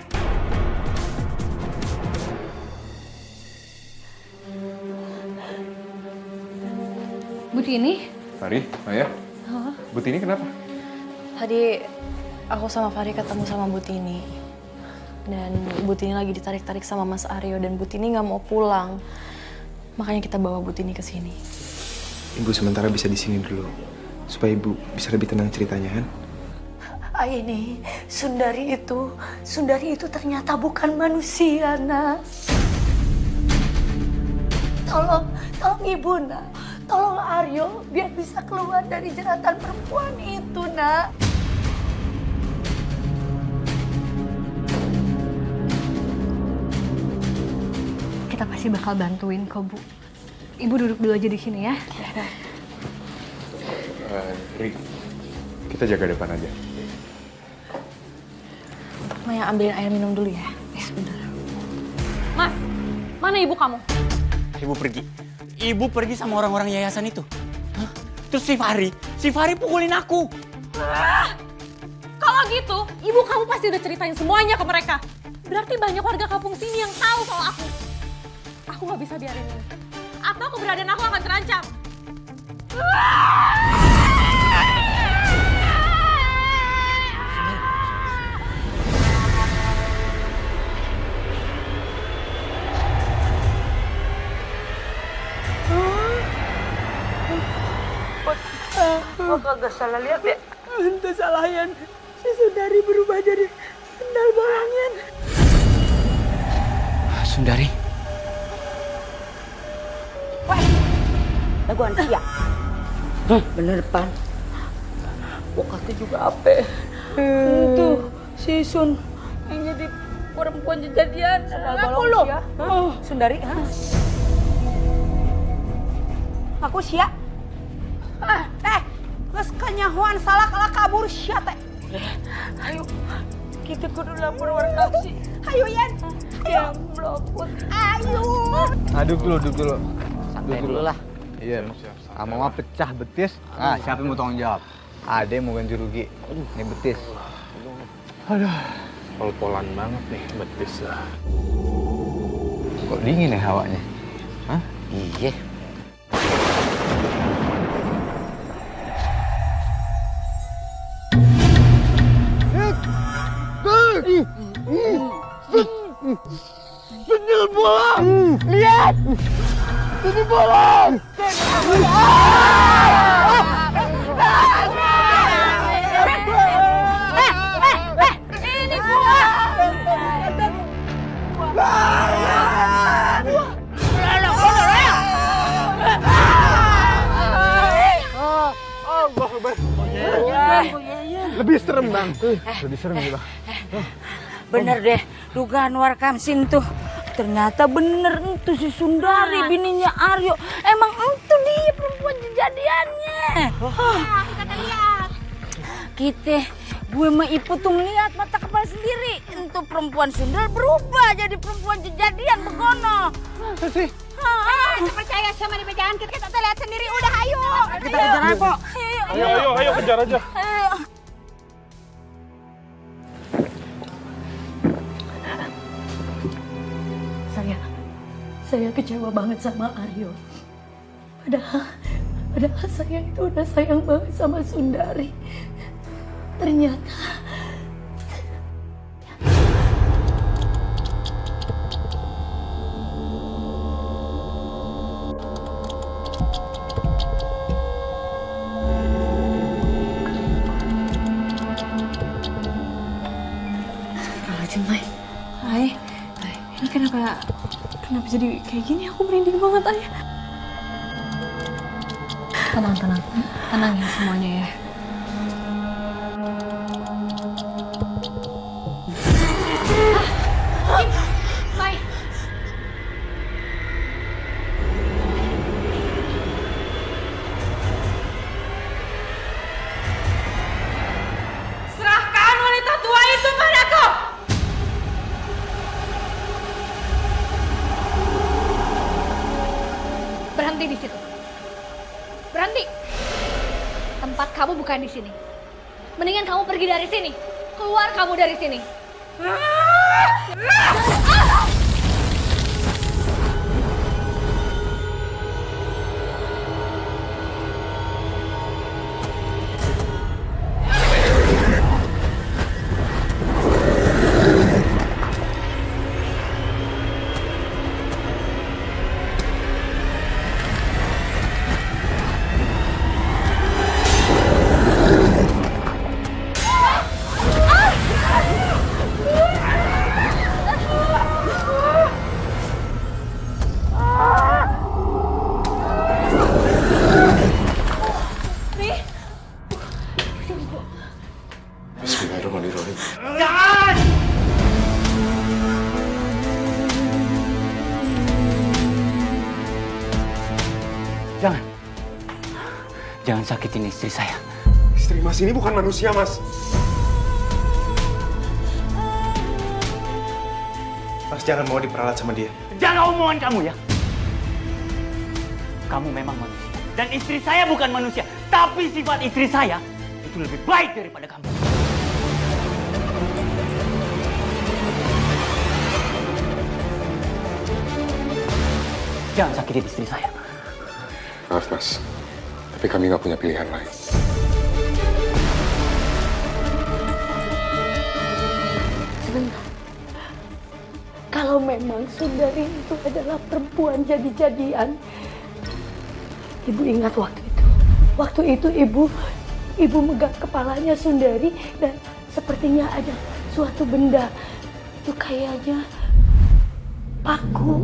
Speaker 19: Butini?
Speaker 6: Fari, Maya, Butini kenapa?
Speaker 11: Tadi aku sama Fari ketemu sama Butini. Dan Butini lagi ditarik-tarik sama Mas Aryo dan Butini nggak mau pulang. Makanya kita bawa Butini ke sini.
Speaker 6: Ibu sementara bisa di sini dulu, supaya ibu bisa lebih tenang ceritanya, kan?
Speaker 5: Ini Sundari itu ternyata bukan manusia, Nak. Tolong Ibu, Nak. Tolong Aryo biar bisa keluar dari jeratan perempuan itu, Nak.
Speaker 11: Kita pasti bakal bantuin kok, Bu. Ibu duduk dulu aja di sini ya.
Speaker 6: Ri, kita jaga depan aja.
Speaker 11: Maya ambilin air minum dulu ya. Sebentar.
Speaker 15: Mas, mana ibu kamu?
Speaker 3: Ibu pergi. Ibu pergi sama orang-orang yayasan itu. Hah? Terus si Fari pukulin aku.
Speaker 15: Kalau gitu, ibu kamu pasti udah ceritain semuanya ke mereka. Berarti banyak warga kampung sini yang tahu soal aku. Aku nggak bisa biarin ini. Atau keberadaan aku akan terancam.
Speaker 14: Gua kagak salah lihat ya. Ente salahan. Si Sundari berubah jadi sendal bolongin.
Speaker 3: Sundari.
Speaker 14: Wah, laguan siap. Bener pan. Bokatnya juga apa? Itu si Sun yang jadi perempuan kejadian. Aku lo. Sundari. Aku siap. Geus kanyahoan salah kalah kabur sia teh. Ayo, kita kudu lapor warga sih. Ayo Yan. Ayo melopot. Ayo.
Speaker 1: Duduk dulu.
Speaker 3: Santai dulu lah.
Speaker 1: Iya, sama mah pecah betis. Ah, siapa yang mau tanggung jawab? Ade mau ganti rugi. Ini betis. Aduh, pol-polan banget nih betis lah. Kok dingin ya hawanya? Hah?
Speaker 3: Iya.
Speaker 14: Sendal bolong. Lihat. Sendal bolong. Ini gua.
Speaker 1: Lebih serem, Bang. Lebih serem nih, Bang.
Speaker 4: Bener deh, dugaan Warkamsin tuh. Ternyata bener itu si Sundari bininya Aryo. Emang itu dia perempuan kejadiannya.
Speaker 14: Kita lihat.
Speaker 4: Kita, gue sama Ipu tuh ngeliat mata kepala sendiri. Itu perempuan Sundal berubah jadi perempuan kejadian begono.
Speaker 1: Sih.
Speaker 14: Percaya sama di jangan kita lihat sendiri. Udah ayo.
Speaker 1: Kita kejar aja, Pak.
Speaker 6: Ayo kejar aja.
Speaker 5: Saya kecewa banget sama Aryo. Padahal saya itu udah sayang banget sama Sundari. Ternyata
Speaker 19: Ini kenapa jadi kayak gini? Aku merinding banget, Ayah. Tenang ya semuanya ya.
Speaker 10: Mai.
Speaker 14: Serahkan wanita tua itu padaku.
Speaker 10: Berhenti di situ. Berhenti. Tempat kamu bukan di sini. Mendingan kamu pergi dari sini. Keluar kamu dari sini.
Speaker 6: Bismillahirrahmanirrahim.
Speaker 3: Jangan! Jangan sakitin istri saya.
Speaker 6: Istri Mas ini bukan manusia, Mas. Mas jangan mau diperalat sama dia.
Speaker 3: Jangan omongan kamu ya. Kamu memang manusia. Dan istri saya bukan manusia. Tapi sifat istri saya itu lebih baik daripada kamu. Jangan sakitin istri saya.
Speaker 6: Maaf, Mas. Tapi kami nggak punya pilihan lain.
Speaker 5: Sebentar. Kalau memang Sundari itu adalah perempuan jadi-jadian, Ibu ingat waktu itu. Waktu itu Ibu megang kepalanya Sundari dan sepertinya ada suatu benda. Itu kayaknya paku.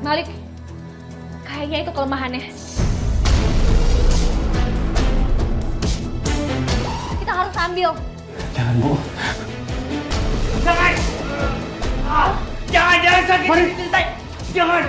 Speaker 10: Malik, kayaknya itu kelemahannya. Kita harus ambil.
Speaker 3: Jangan, Bu. Jangan! Jangan sakitin istri saya! Jangan!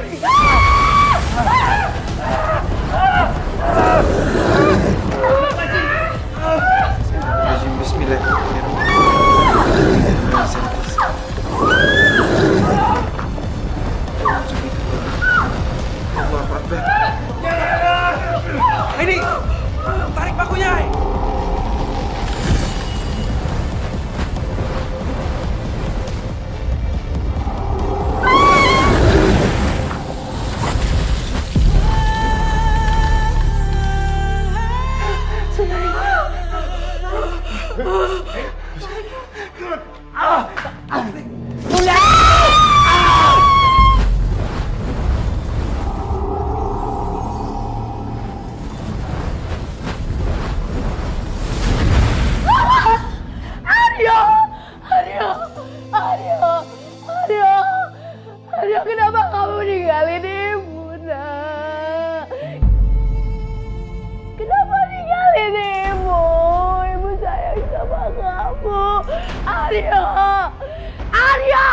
Speaker 16: Ini, tarik pakunya.
Speaker 5: Aryo, kenapa kamu ninggalin Ibu, Nak? Kenapa ninggalin Ibu? Ibu sayang sama kamu. Aryo! Aryo!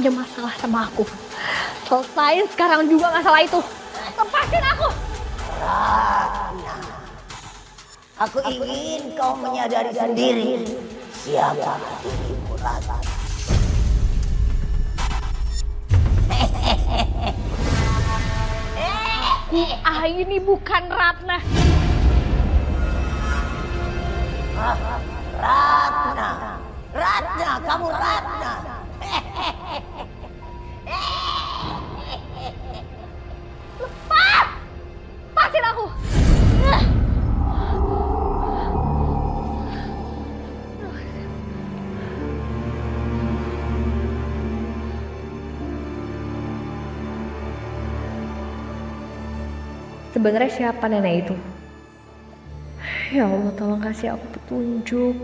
Speaker 11: punya masalah sama aku. Selesain sekarang juga masalah itu. Lepasin aku.
Speaker 20: Ratna, aku ingin kau menyadari sendiri siapa dirimu, Ratna.
Speaker 11: Ini bukan Ratna.
Speaker 20: Ratna, Ratna, kamu Ratna.
Speaker 11: Lepas! Lepasin aku.
Speaker 15: Sebenarnya siapa nenek itu? Ya Allah, tolong kasih aku petunjuk.